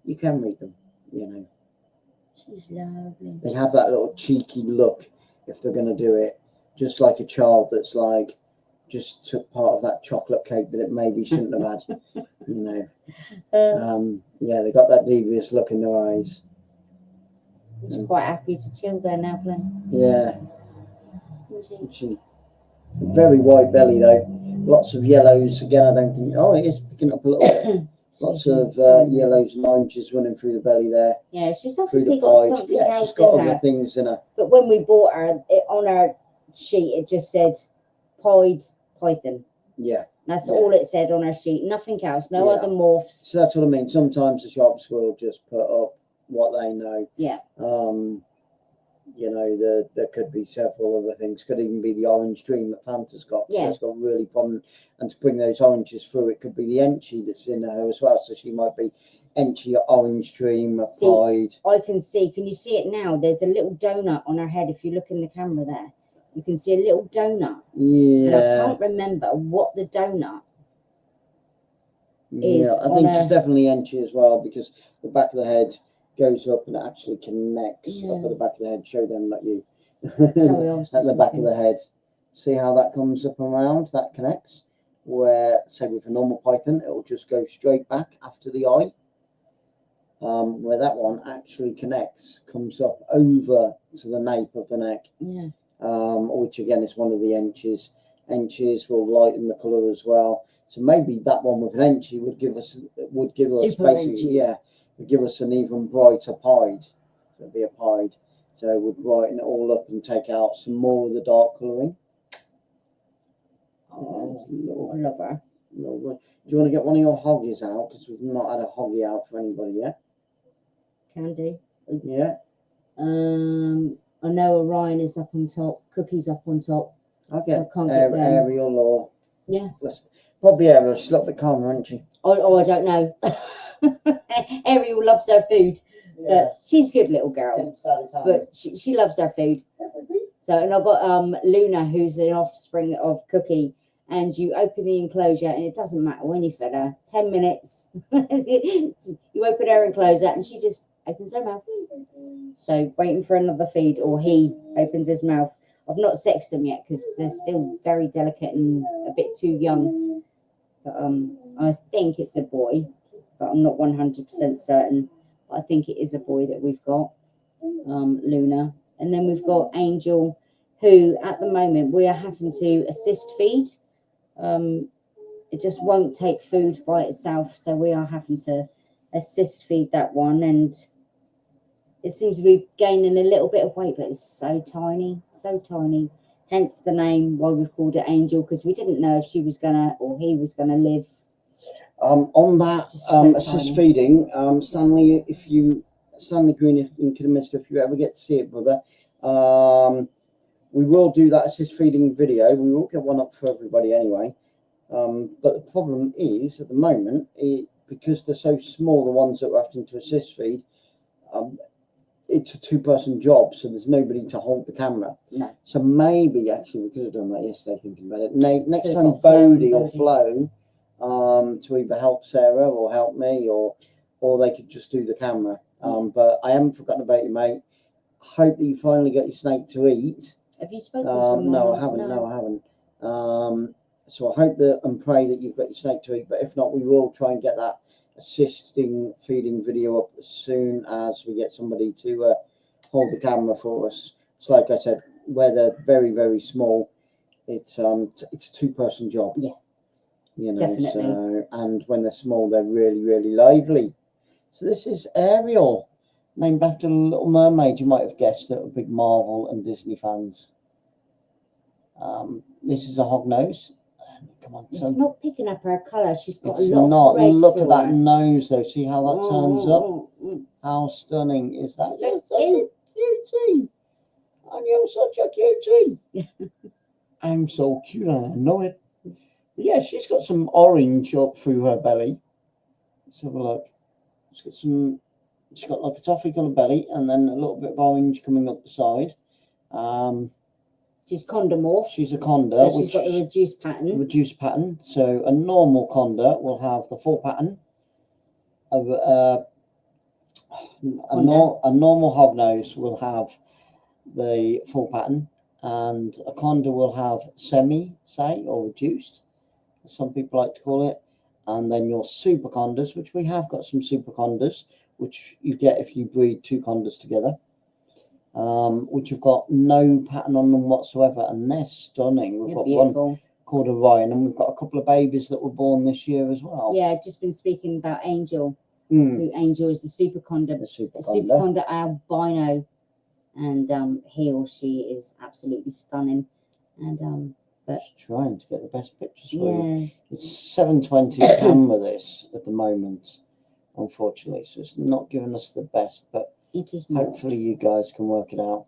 you can read them, you know. She's lovely. They have that little cheeky look if they're going to do it, just like a child that's like just took part of that chocolate cake that it maybe shouldn't have had, you know. Yeah, they got that devious look in their eyes. She's quite happy to chill there now, Glenn. Yeah, Isn't she? she very white belly though, lots of yellows. Again, I don't think. Oh, it is picking up a little bit. Lots of yellows and oranges running through the belly there. Yeah, she's Through obviously the got pies. something Yeah, else she's got in other her. things in her. But when we bought her, on her sheet, it just said pied python. Yeah. That's Yeah. all it said on her sheet. Nothing else. No Yeah. other morphs. So that's what I mean. Sometimes the shops will just put up what they know. Yeah. You know, there could be several other things. Could even be the orange dream that Fanta's got. Yeah. So it's got really prominent. And to bring those oranges through, it could be the Enchi that's in her as well. So she might be Enchi, orange dream, a See, pied. I can see. Can you see it now? There's a little donut on her head. If you look in the camera there, you can see a little donut. And I Yeah. can't remember what the donut. Yeah, I think she's definitely Enchi as well because the back of the head goes up and it actually connects up at the back of the head. Show them, not you. Sorry, I was At just the back looking. of the head. See how that comes up and around? That connects. Where, say, with a normal python, it will just go straight back after the eye. Where that one actually connects, comes up over to the nape of the neck. Yeah. Which again is one of the Enchis. Enchis will lighten the colour as well. So maybe that one with an Enchi would give us Super basically, Enchi. yeah, would give us an even brighter pied. So it'd be a pied. So it would brighten it all up and take out some more of the dark colouring. Oh, I love her. Do you want to get one of your hoggies out? Because we've not had a hoggy out for anybody yet. Can do. Yeah. I know Orion is up on top. Cookie's up on top. I'll So get I can't get them. Ariel or Yeah. probably Ariel. She's a little bit calmer, isn't she? Oh, I don't know. Ariel loves her food, but she's a good little girl. But she loves her food. So, and I've got Luna, who's an offspring of Cookie, and you open the enclosure, and it doesn't matter when you fed her. 10 minutes, you open her enclosure, and she just opens her mouth. So, waiting for another feed, or he opens his mouth. I've not sexed them yet because they're still very delicate and a bit too young. But I think it's a boy, but I'm not 100% certain. But I think it is a boy that we've got, Luna. And then we've got Angel, who at the moment we are having to assist feed. It just won't take food by itself, so we are having to assist feed that one. And it seems to be gaining a little bit of weight, but it's so tiny, so tiny. Hence the name, why we've called it Angel, because we didn't know if she was gonna or he was gonna live. On that So assist tiny. feeding, Stanley, Stanley Green in Kidderminster, if you ever get to see it, brother, we will do that assist feeding video. We will get one up for everybody anyway. But the problem is at the moment, because they're so small, the ones that we're having to assist feed, it's a two-person job, so there's nobody to hold the camera. No. So maybe actually we could have done that yesterday, thinking about it. Next Could've time got Flo and Bodie or Bodie. Flo to either help Sarah or help me, or they could just do the camera. But I haven't forgotten about you, mate. Hope that you finally get your snake to eat. Have you spoken to him? No, or I haven't. not? No, I haven't. So I hope that and pray that you've got your snake to eat. But if not, we will try and get that assisting feeding video up as soon as we get somebody to hold the camera for us. So like I said, where they're very, very small, it's a two-person job. Yeah, you know. definitely. So, and when they're small, they're really, really lively. So this is Ariel, named after the Little Mermaid. You might have guessed that we're big Marvel and Disney fans. This is a hognose. Come on, It's not picking up her colour. She's got it's a lot not. of red Look through at that her. nose, though. See how that turns up? How stunning is that? So You're such a cutie. And you're such a cutie. I'm so cute, I know it. But yeah, she's got some orange up through her belly. Let's have a look. She's got like a toffee colour belly and then a little bit of orange coming up the side. She's condomorph. She's a conda, So she's got the reduced pattern. So a normal conda will have the full pattern of a normal hognose will have the full pattern, and a conda will have semi, say, or reduced, as some people like to call it. And then your super condas, which we have got some super condas, which you get if you breed two condas together, which have got no pattern on them whatsoever, and they're stunning. We've got beautiful. One called Orion, and we've got a couple of babies that were born this year as well. Yeah, I've just been speaking about Angel. Angel is the super conda. The super conda albino, and he or she is absolutely stunning. And but just trying to get the best pictures for you. It's 720 camera this at the moment, unfortunately, so it's not giving us the best, but it is hopefully you guys can work it out.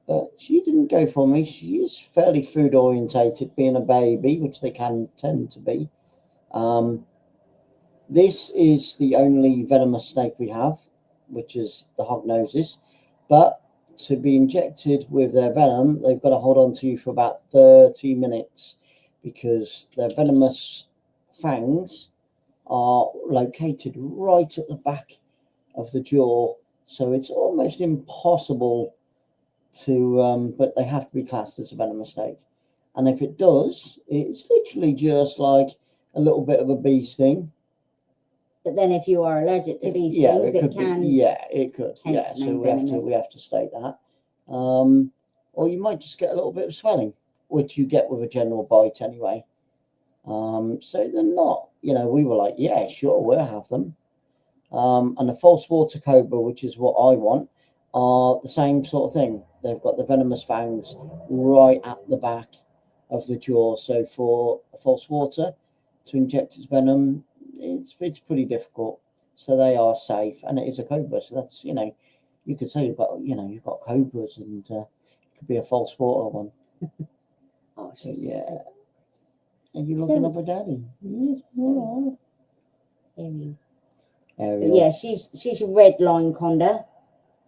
But she didn't go for me. She is fairly food orientated, being a baby, which they can tend to be. This is the only venomous snake we have, which is the hognoses. But to be injected with their venom, they've got to hold on to you for about 30 minutes because their venomous fangs are located right at the back of the jaw. So it's almost impossible to, but they have to be classed as a venomous snake. And if it does, it's literally just like a little bit of a bee sting. But then if you are allergic to bee stings, it can. It could. Yeah, so we have to state that. Or you might just get a little bit of swelling, which you get with a general bite anyway. So they're not, we were like, yeah, sure, we'll have them. And the false water cobra, which is what I want, are the same sort of thing. They've got the venomous fangs right at the back of the jaw. So for a false water to inject its venom, it's pretty difficult. So they are safe, and it is a cobra. So that's, you could say you've got cobras, and it could be a false water one. Oh, she's yeah. Are you looking up at Daddy? Yes. Ariel. Yeah, she's a red line conda,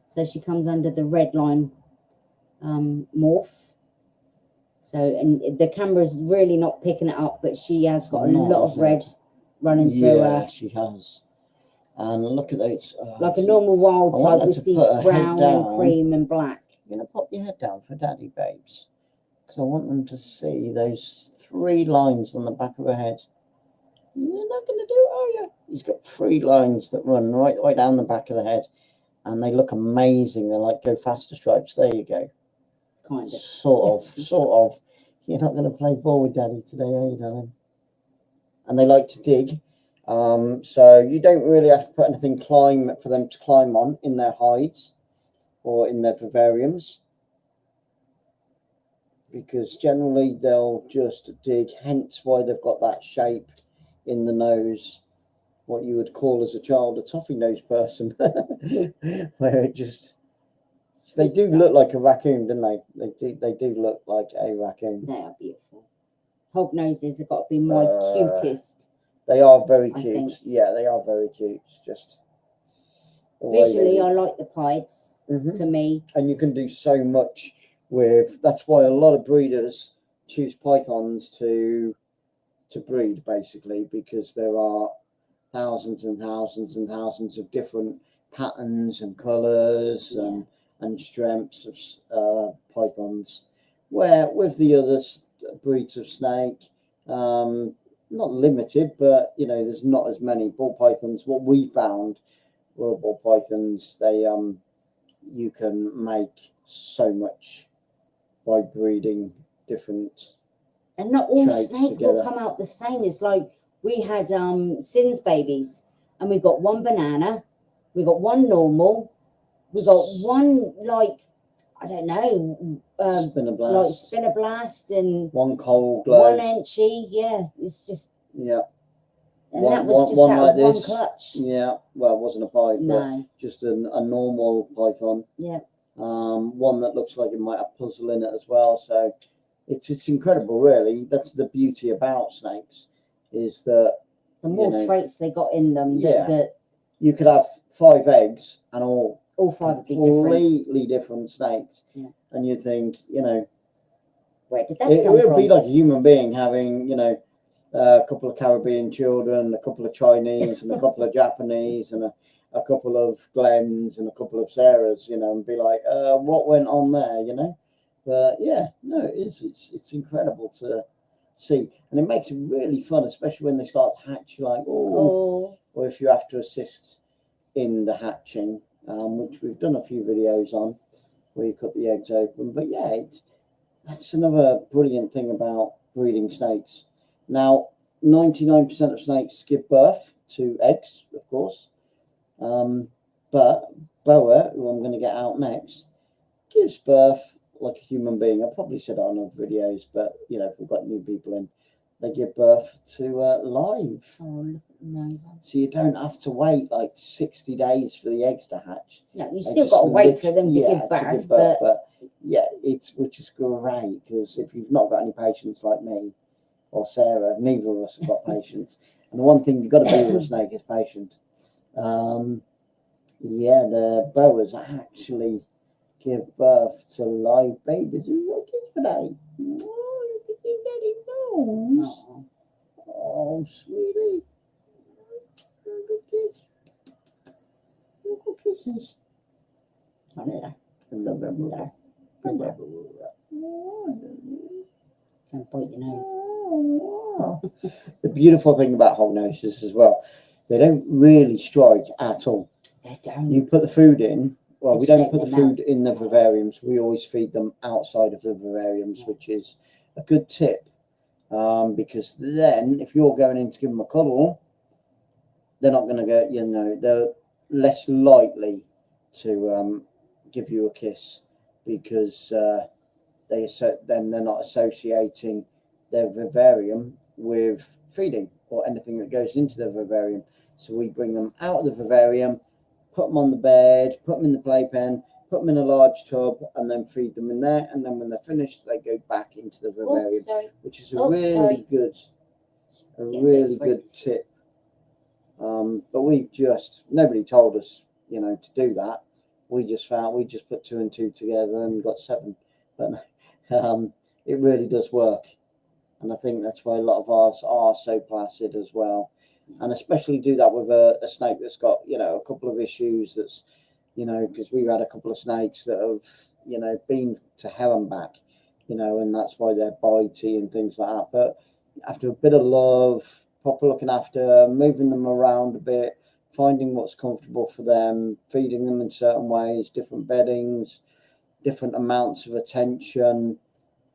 so she comes under the red line morph. So, and the camera's really not picking it up, but she has got a lot of red running through her. Yeah, she has. And look at those. Like a normal wild type, we see brown and cream and black. You're going to pop your head down for Daddy, babes, because I want them to see those 3 lines on the back of her head. You're not going to do it, are you? He's got 3 lines that run right down the back of the head, and they look amazing. They're like Go Faster stripes. There you go. Kind of. Sort of. You're not going to play ball with Daddy today, are you, darling? And they like to dig. So you don't really have to put anything for them to climb on in their hides or in their vivariums, because generally they'll just dig, hence why they've got that shape in the nose, what you would call as a child a toffee nose person, where it just, they do look like a raccoon, don't they? They do look like a raccoon. They are beautiful. Hognoses have got to be my cutest. They are very cute. Yeah, they are very cute. Just visually, I like the pieds for me. And you can do so much with. That's why a lot of breeders choose pythons to breed, basically, because there are thousands and thousands and thousands of different patterns and colours and strengths of pythons. Where with the other breeds of snake, not limited, but there's not as many ball pythons. What we found were ball pythons. They you can make so much by breeding different. And not all snake will come out the same. It's like we had Sins babies, and we got one banana, we got one normal, we got one I don't know, like spinner blast, and one cold glow, one enchy. Yeah, it's just And that was just out of one clutch. Yeah, well, it wasn't a bite, No. but just a normal python. Yeah. One that looks like it might have puzzle in it as well. So it's incredible, really. That's the beauty about snakes, is that the more traits they got in them, that you could have 5 eggs and all 5 would be completely different snakes. Yeah. And you think, you know, where did that come from? It would be like a human being having, you know, a couple of Caribbean children, a couple of Chinese, and a couple of Japanese, and a couple of Glens, and a couple of Sarahs, you know, and be like, what went on there, you know? But yeah, no, it's incredible to see, and it makes it really fun, especially when they start to hatch. You're like, or if you have to assist in the hatching, which we've done a few videos on, where you cut the eggs open. But yeah, that's another brilliant thing about breeding snakes. Now, 99% of snakes give birth to eggs, of course. But Boa, who I'm going to get out next, gives birth like a human being. I probably said it on other videos, but, you know, if we've got new people in, they give birth to live. Oh, no. So you don't have to wait like 60 days for the eggs to hatch. No, you still got to wait for them to give birth. But yeah, which is great, because if you've not got any patience like me or Sarah, neither of us have got patience. And the one thing you've got to be with a snake is patient. Yeah, the boas actually give birth to live babies. What is for that? Oh, look at your daddy nose. Oh, sweetie. Good kiss. Good kisses. Can't bite your nose. The beautiful thing about hognoses as well, they don't really strike at all. They don't. You put the food in. Well, we don't put the food in the vivariums. We always feed them outside of the vivariums, which is a good tip. Because then, if you're going in to give them a cuddle, they're not going to go, you know, they're less likely to give you a kiss, because then they're not associating their vivarium with feeding or anything that goes into the vivarium. So we bring them out of the vivarium, put them on the bed, put them in the playpen, put them in a large tub, and then feed them in there. And then when they're finished, they go back into the vivarium, which is a really good tip. But nobody told us, you know, to do that. We just put 2 and 2 together and got 7. But it really does work. And I think that's why a lot of ours are so placid as well. And especially do that with a snake that's got, you know, a couple of issues. That's, you know, because we've had a couple of snakes that have, you know, been to hell and back, you know, and that's why they're bitey and things like that. But after a bit of love, proper looking after, moving them around a bit, finding what's comfortable for them, feeding them in certain ways, different beddings, different amounts of attention,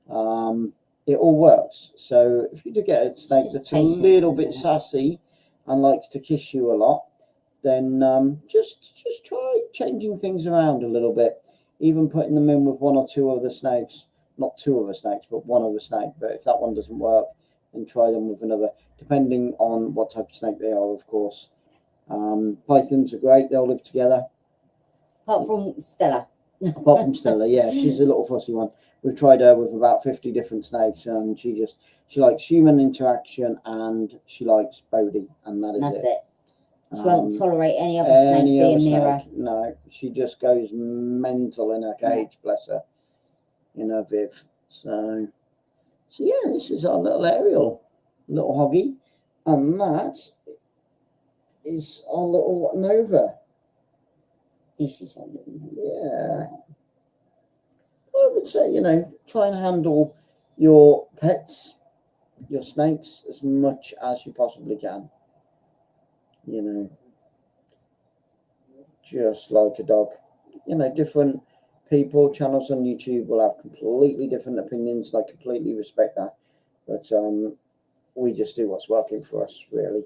it all works. So if you do get a snake that's a little bit sassy and likes to kiss you a lot, then just try changing things around a little bit, even putting them in with 1 or 2 other snakes. Not 2 other snakes, but 1 other snake. But if that one doesn't work, then try them with another, depending on what type of snake they are, of course. Pythons are great, they'll live together. Apart from Stella. Apart from Stella, yeah, she's a little fussy one. We've tried her with about 50 different snakes, and she likes human interaction, and she likes Bodhi, and that's it. She won't tolerate any other snake being near her. No, she just goes mental in her cage, bless her, in her viv. So yeah, this is our little Ariel, little Hoggy, and that is our little Nova. This is our little Nova. Yeah. I would say, you know, try and handle your pets, your snakes, as much as you possibly can. You know, just like a dog. You know, different people, channels on YouTube will have completely different opinions, and I completely respect that. But we just do what's working for us, really.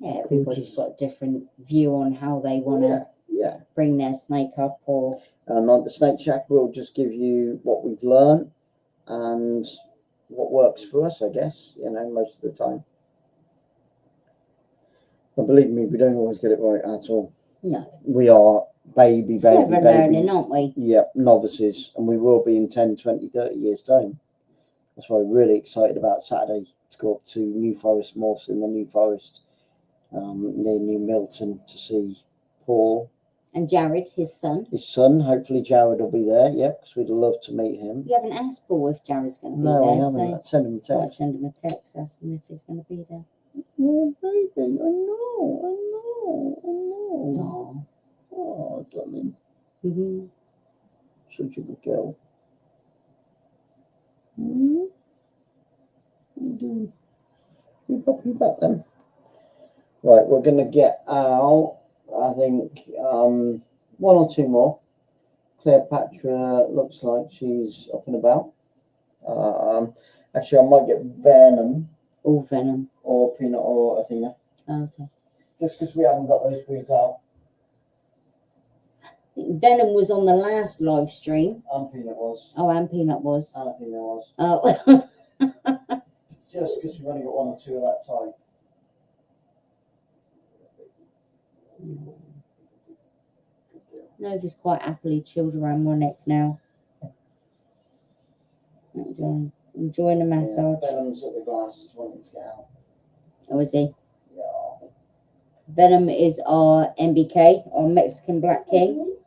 Yeah, everybody's got a different view on how they want to bring their snake up. Or like the Snake Shack will just give you what we've learned and what works for us, I guess, you know, most of the time. And believe me, we don't always get it right at all. No. We are baby, Forever learning, aren't we? Yeah, novices, and we will be in 10, 20, 30 years' time. That's why we're really excited about Saturday to go up to New Forest, Morse in the New Forest, near New Milton, to see Paul. And Jared, his son. His son, hopefully Jared will be there, yeah, because we'd love to meet him. You haven't asked Paul if Jared's going to be No, there. I haven't. Send him a Might text. send him a text, ask him if he's going to be there. Oh, baby, I know. Oh. Oh, darling. Mm-hmm. Such a good girl. What are you doing? You pop you back then. Right, we're going to get out, I think, one or two more. Cleopatra looks like she's up and about. Actually, I might get Venom. All Venom. Or Peanut or Athena. Oh, okay. Just because we haven't got those breeds out. Venom was on the last live stream. And Peanut was. Oh, and Peanut was. And Athena was. Oh. Just because we've only got one or two of that type. Nova's quite happily chilled around my neck now. Enjoying the massage. Yeah, Venom's at the glass, wanting to get out. Oh, is he? Yeah. Venom is our MBK, our Mexican Black King.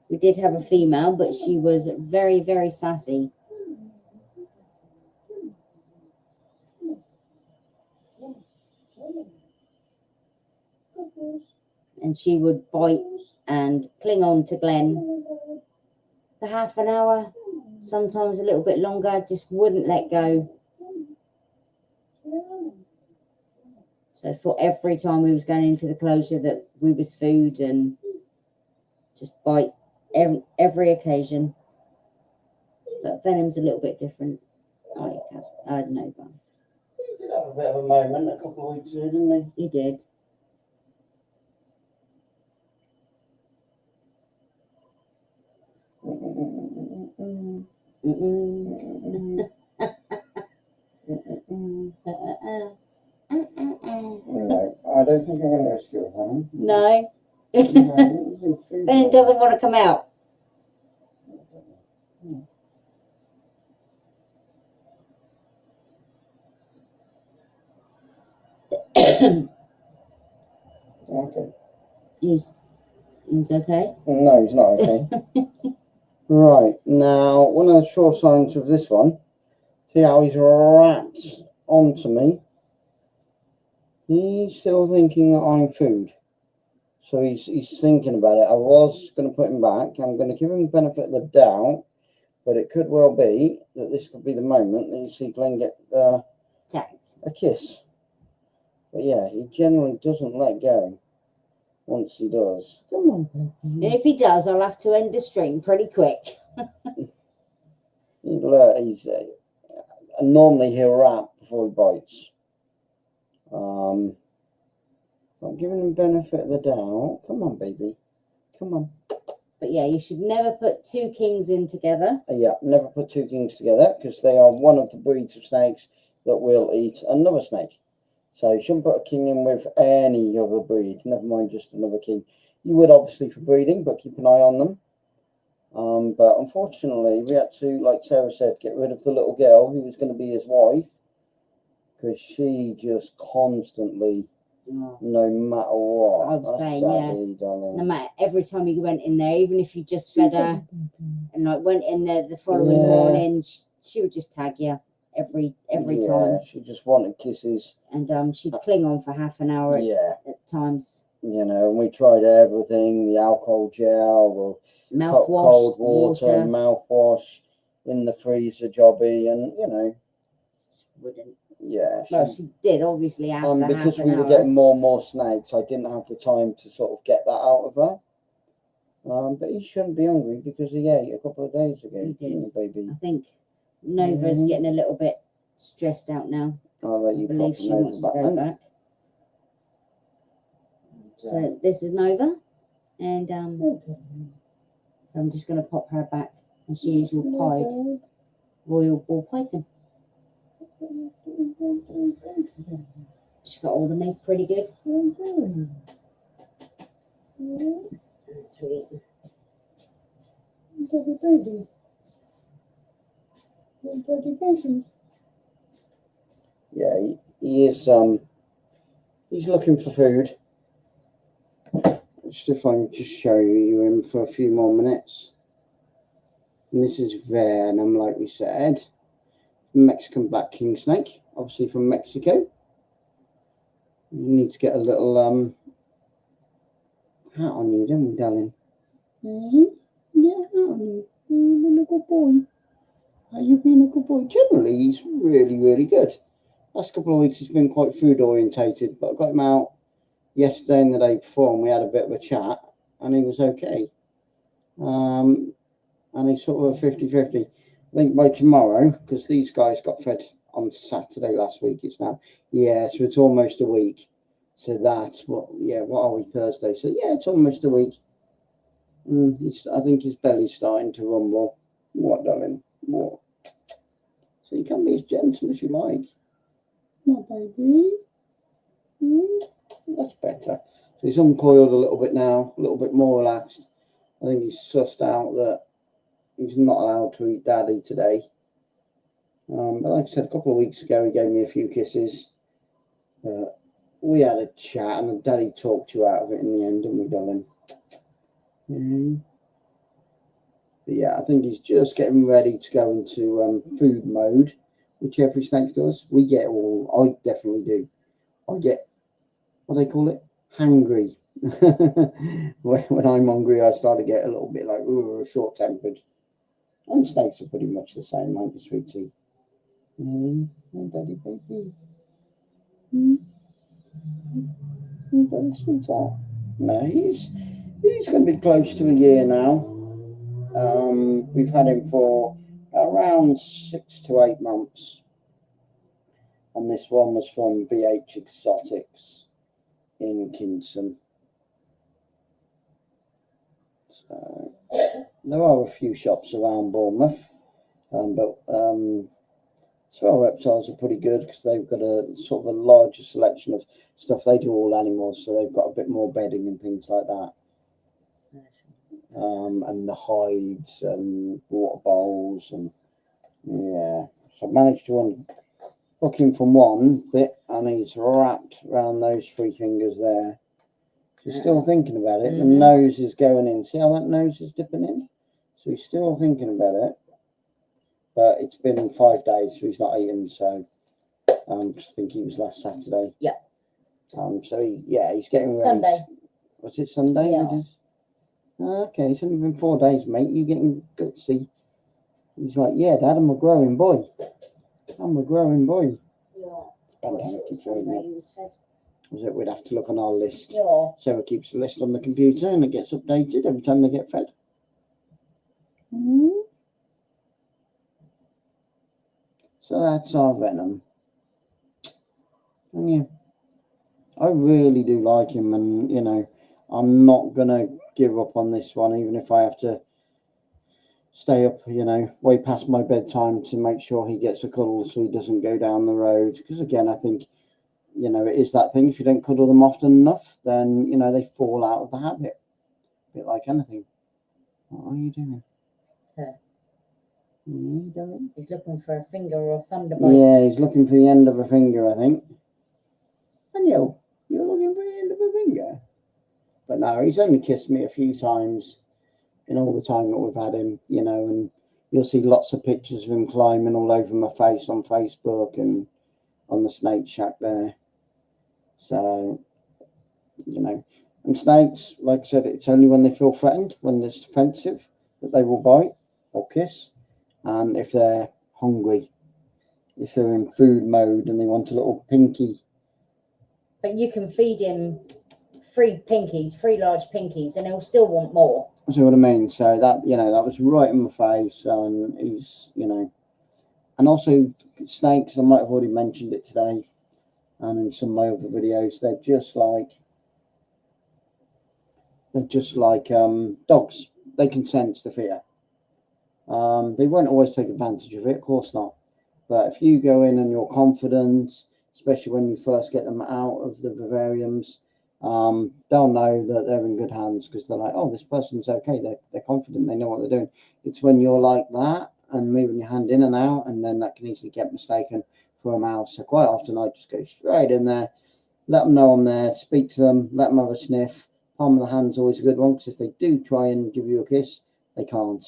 We did have a female, but she was very, very sassy. And she would bite and cling on to Glenn for half an hour, sometimes a little bit longer, just wouldn't let go. So for every time we was going into the closure that we was food, and just bite every occasion. But Venom's a little bit different. Oh, yeah, Nova. He did have a bit of a moment a couple of weeks ago, didn't he? He did. No, I don't think I'm going to rescue him. No. No, Venom doesn't want to come out. Okay. He's okay. No, he's not okay. Right, now, one of the sure signs of this one, see how he's wrapped onto me. He's still thinking that I'm food. So he's thinking about it. I was going to put him back. I'm going to give him the benefit of the doubt. But it could well be that this could be the moment that you see Glenn get Tagged. a kiss. But yeah, he generally doesn't let go once he does. Come on, baby. And if he does, I'll have to end the stream pretty quick. He's normally he'll wrap before he bites. I'm giving him benefit of the doubt. Come on, baby. Come on. But yeah, you should never put two kings in together. Yeah, never put two kings together because they are one of the breeds of snakes that will eat another snake. So you shouldn't put a king in with any other breed, never mind just another king. You would obviously for breeding, but keep an eye on them. But unfortunately, we had to, like Sarah said, get rid of the little girl who was going to be his wife because she just constantly, no matter what. I was saying, Daddy, darling. No matter, every time you went in there, even if you just fed her and like went in there the following morning, she would just tag you every time. She just wanted kisses. And she'd cling on for half an hour at times. You know, and we tried everything, the alcohol gel, the mouthwash, cold water, mouthwash, in the freezer jobby, and you know. Wouldn't. Yeah. Well, she did, obviously, after half an hour. Because we were getting more and more snakes, I didn't have the time to sort of get that out of her. But he shouldn't be hungry because he ate a couple of days ago. He did. Baby. I think Nova's getting a little bit stressed out now. I'll let you I believe she wants to go back. So this is Nova, and so I'm just going to pop her back, and she is your pied royal ball python. She's got hold of me pretty good. Mm-hmm. Sweet. Daddy baby. Daddy baby. Yeah, he is. He's looking for food. Just if I can just show you him for a few more minutes. And this is Venom, like we said. Mexican black king snake, obviously from Mexico. You need to get a little hat on you, don't we, darling? Yeah, hat on you. You've been a good boy. Are you being a good boy? Generally, he's really, really good. Last couple of weeks, he's been quite food orientated, but I got him out yesterday and the day before, and we had a bit of a chat, and he was okay. And he's sort of a 50-50. I think by tomorrow, because these guys got fed on Saturday last week, it's now, yeah, so it's almost a week. So that's what, yeah, what are we, Thursday? So yeah, it's almost a week. I think his belly's starting to rumble. What, darling? What? So you can be as gentle as you like. No, baby. That's better. So he's uncoiled a little bit now, a little bit more relaxed. I think he's sussed out that he's not allowed to eat daddy today. But like I said, a couple of weeks ago, he gave me a few kisses. We had a chat, and daddy talked you out of it in the end, didn't we, darling? But yeah, I think he's just getting ready to go into food mode, which every snake does. We get all, I definitely do. I get, what do they call it? Hangry. When I'm hungry, I start to get a little bit like, short-tempered. And snakes are pretty much the same, aren't you, sweetie? Oh, daddy baby. Daddy sweetheart. No, he's going to be close to a year now. We've had him for around 6 to 8 months. And this one was from BH Exotics in Kingston. So there are a few shops around Bournemouth, but Swell Reptiles are pretty good because they've got a sort of a larger selection of stuff. They do all animals, so they've got a bit more bedding and things like that. And the hides and water bowls, and yeah. So I managed to hook him from one bit, and he's wrapped around those 3 fingers there. He's still thinking about it. The nose is going in. See how that nose is dipping in? So he's still thinking about it. But it's been 5 days, so he's not eaten. So I think he was last Saturday. Yeah. So he's getting ready. Sunday. Was it Sunday? Yeah. Okay, it's only been 4 days, mate. You're getting good. See, he's like, yeah, Dad, I'm a growing boy. I'm a growing boy. Yeah. It's pandemic, keeps reading it. Was it? We'd have to look on our list. Yeah. Sarah keeps the list on the computer, and it gets updated every time they get fed. So that's our Venom. And yeah, I really do like him, and you know, I'm not gonna give up on this one, even if I have to stay up, you know, way past my bedtime to make sure he gets a cuddle so he doesn't go down the road. Because again, I think, you know, it is that thing. If you don't cuddle them often enough, then, you know, they fall out of the habit. A bit like anything. What are you doing? Her. Yeah, darling? He's looking for a finger or a thunderbolt. Yeah, he's looking for the end of a finger, I think. And you're looking for the end of a finger. But no, he's only kissed me a few times in all the time that we've had him, you know, and you'll see lots of pictures of him climbing all over my face on Facebook and on the snake shack there. So, you know, and snakes, like I said, it's only when they feel threatened, when it's defensive, that they will bite or kiss. And if they're hungry, if they're in food mode and they want a little pinky. But you can feed him 3 pinkies, 3 large pinkies, and he'll still want more. See what I mean? So that, you know, that was right in my face, and he's, you know, and also snakes, I might have already mentioned it today and in some of my other videos, they're just like dogs. They can sense the fear. They won't always take advantage of it, of course not. But if you go in and you're confident, especially when you first get them out of the vivariums. They'll know that they're in good hands because they're like, oh, this person's okay. They're confident. They know what they're doing. It's when you're like that and moving your hand in and out, and then that can easily get mistaken for a mouse. So quite often I just go straight in there, let them know I'm there, speak to them, let them have a sniff. Palm of the hand's always a good one, because if they do try and give you a kiss, they can't.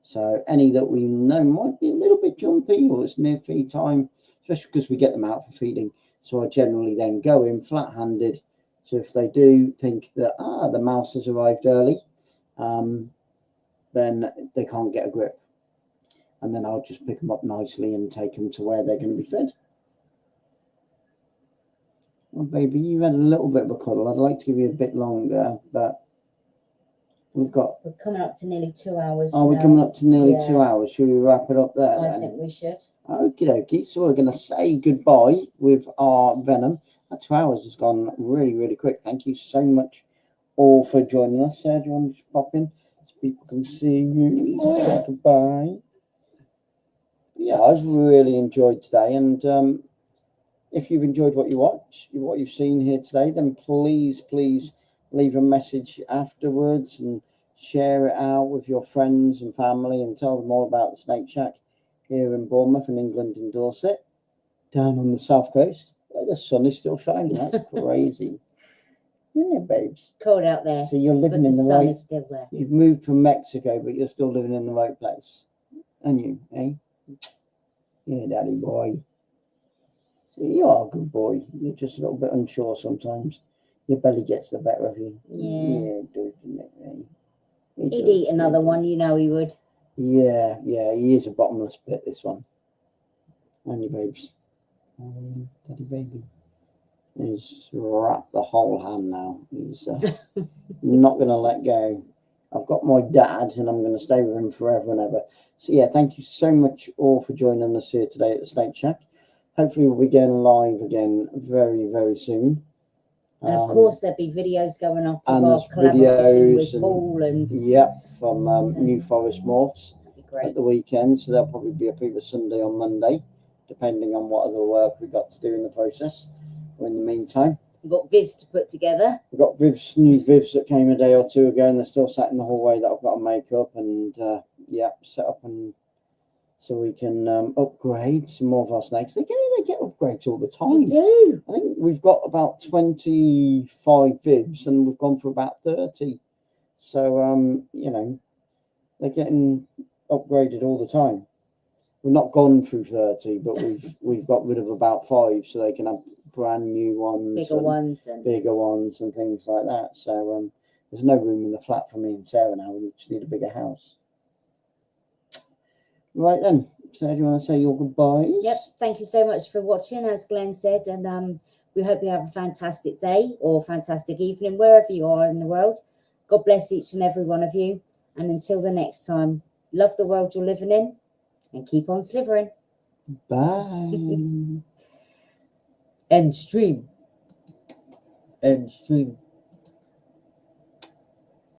So any that we know might be a little bit jumpy or it's near feed time, especially because we get them out for feeding. So I generally then go in flat-handed. So if they do think that, the mouse has arrived early, then they can't get a grip. And then I'll just pick them up nicely and take them to where they're going to be fed. Well, baby, you've had a little bit of a cuddle. I'd like to give you a bit longer, but we're coming up to nearly 2 hours. Oh, we're now. coming up to nearly Yeah. 2 hours. Should we wrap it up there I then? think we should. Okie dokie. So we're going to say goodbye with our Venom. That 2 hours has gone really, really quick. Thank you so much all for joining us. Sarah, do you want to just pop in so people can see you? Say goodbye. Yeah, I've really enjoyed today, and if you've enjoyed what you watch, what you've seen here today, then please leave a message afterwards and share it out with your friends and family and tell them all about the Snake Shack here in Bournemouth and England and Dorset, down on the south coast. Where the sun is still shining. That's crazy. Yeah, babes. Cold out there. So you're But living the in the sun right. is still there. You've moved from Mexico, but you're still living in the right place, aren't you? Eh? Yeah, daddy boy. So you are a good boy. You're just a little bit unsure sometimes. Your belly gets the better of you. Yeah. It does, doesn't it, eh? He'd does, eat another it one, does. you know he would. Yeah, he is a bottomless pit, this one. And your babes. Daddy baby. He's wrapped the whole hand now. He's not going to let go. I've got my dad and I'm going to stay with him forever and ever. So yeah, thank you so much all for joining us here today at the Snake Shack. Hopefully we'll be going live again very, very soon. And of course there'll be videos going up of and our there's collaboration with videos and- Paul and Yep, from New Forest Morphs that'd be at great. the weekend. So there'll probably be a either Sunday or Monday, depending on what other work we've got to do in the process. Or in the meantime, We've got Vivs to put together. we've got new Vivs that came a day or two ago, and they're still sat in the hallway that I've got to make up and set up, and so we can upgrade some more of our snakes. They get upgrades all the They time. do. I think we've got about 25 Vivs and we've gone for about 30. So they're getting upgraded all the time. We've not gone through 30, but we've got rid of about 5 so they can have brand new ones, Bigger ones and things like that. So there's no room in the flat for me and Sarah now. We just need a bigger house. Right then, Sarah, do you want to say your goodbyes? Yep. Thank you so much for watching, as Glenn said, and we hope you have a fantastic day or fantastic evening wherever you are in the world. God bless each and every one of you, and until the next time, love the world you're living in and keep on slivering. Bye. End stream. End stream.